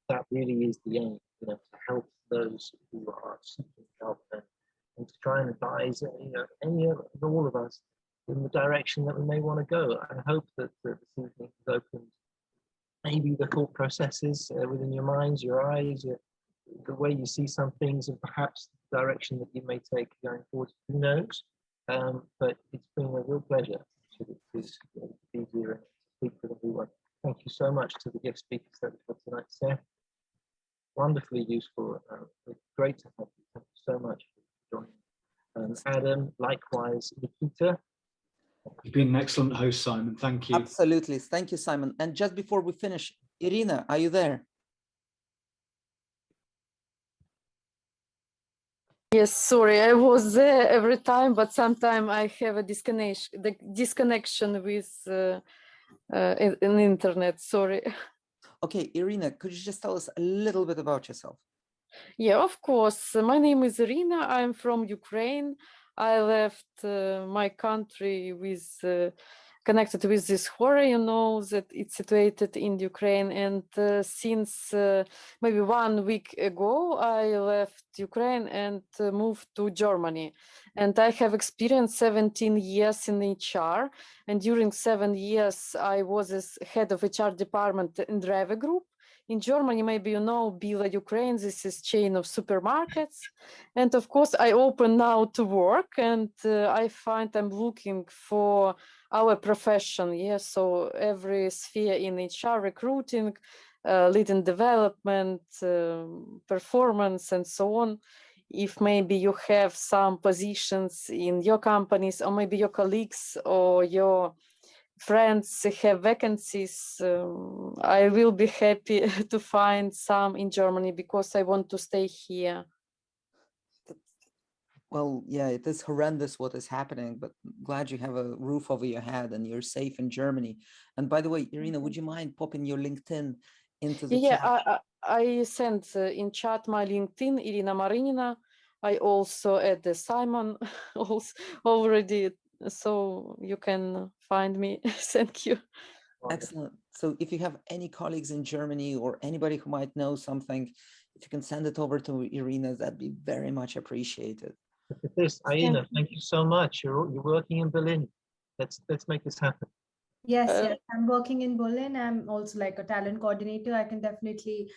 That really is the aim, to help those who are seeking help and to try and advise, any of all of us in the direction that we may want to go. I hope that this evening has opened maybe the thought processes within your minds, your eyes, the way you see some things, and perhaps the direction that you may take going forward. Who knows? But it's been a real pleasure to be here and speak with everyone. Thank you so much to the guest speakers that we've had tonight, Seth. Wonderfully useful. Great to have you. Thank you so much for joining. Adam, likewise. Nikita. You've been an excellent host, Simon. Thank you. Absolutely. Thank you, Simon. And just before we finish, Irina, are you there? Yes, sorry, I was there every time, but sometimes I have a disconnection with an internet. Sorry. Okay, Irina, could you just tell us a little bit about yourself? Yeah, of course. My name is Irina. I'm from Ukraine. I left my country with connected with this horror, that it's situated in Ukraine. And since maybe 1 week ago, I left Ukraine and moved to Germany. And I have experienced 17 years in HR. And during 7 years, I was as head of HR department in Dreve Group. In Germany, maybe Bila Ukraine, this is chain of supermarkets. And of course, I open now to work and I find I'm looking for our profession. Yes, so every sphere in HR, recruiting, leading development, performance, and so on. If maybe you have some positions in your companies, or maybe your colleagues or your friends have vacancies, I will be happy to find some in Germany because I want to stay here. Well, yeah, it is horrendous what is happening, but glad you have a roof over your head and you're safe in Germany. And by the way, Irina, would you mind popping your LinkedIn into the chat? Yeah, I sent in chat my LinkedIn, Irina Marinina. I also add Simon already, so you can find me. Thank you. Excellent. So if you have any colleagues in Germany or anybody who might know something, if you can send it over to Irina, that'd be very much appreciated. This, Irina, thank you so much. You're working in Berlin. Let's make this happen. Yes, I'm working in Berlin. I'm also like a talent coordinator. I can definitely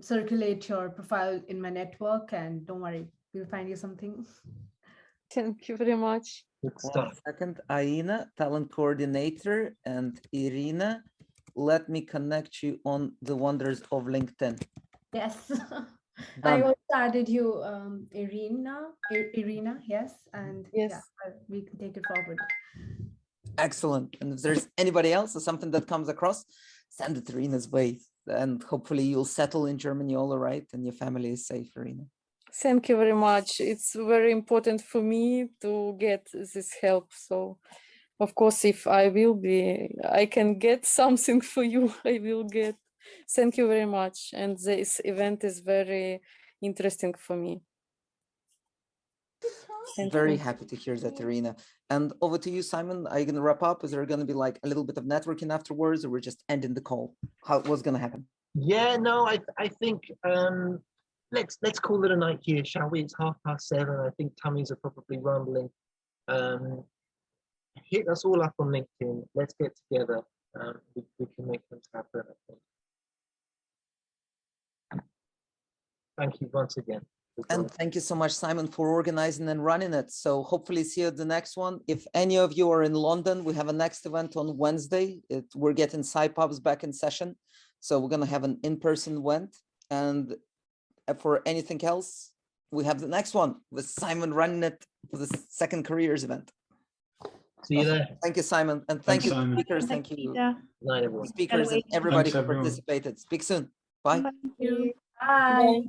circulate your profile in my network, and don't worry, we'll find you something. Thank you very much. Good stuff. 1 second, Aina, talent coordinator, and Irina, let me connect you on the wonders of LinkedIn. Yes. I also added you, Irina, yes, and yes, yeah, we can take it forward. Excellent. And if there's anybody else or something that comes across, send it Irina's way, and hopefully you'll settle in Germany all right and your family is safe, Irina. Thank you very much. It's very important for me to get this help. So, of course, if I can get something for you, I will get. Thank you very much. And this event is very interesting for me. Very happy to hear that, Irina. And over to you, Simon. Are you going to wrap up? Is there going to be like a little bit of networking afterwards, or we're just ending the call? What's going to happen? Yeah, no, I think let's call it a night here, shall we? It's 7:30. I think tummies are probably rumbling. Hit us all up on LinkedIn. Let's get together. we can make things happen, I think. Thank you once again. And thank you so much, Simon, for organizing and running it. So hopefully see you at the next one. If any of you are in London, we have a next event on Wednesday. We're getting SciPubs back in session. So we're going to have an in-person event. And for anything else, we have the next one with Simon running it for the second careers event. See you there. Thank you, Simon. And thank you, Simon. speakers. Thank you, Good night, everyone. speakers and everybody Thanks, who everyone. participated. Speak soon. Bye. Thank you. Bye.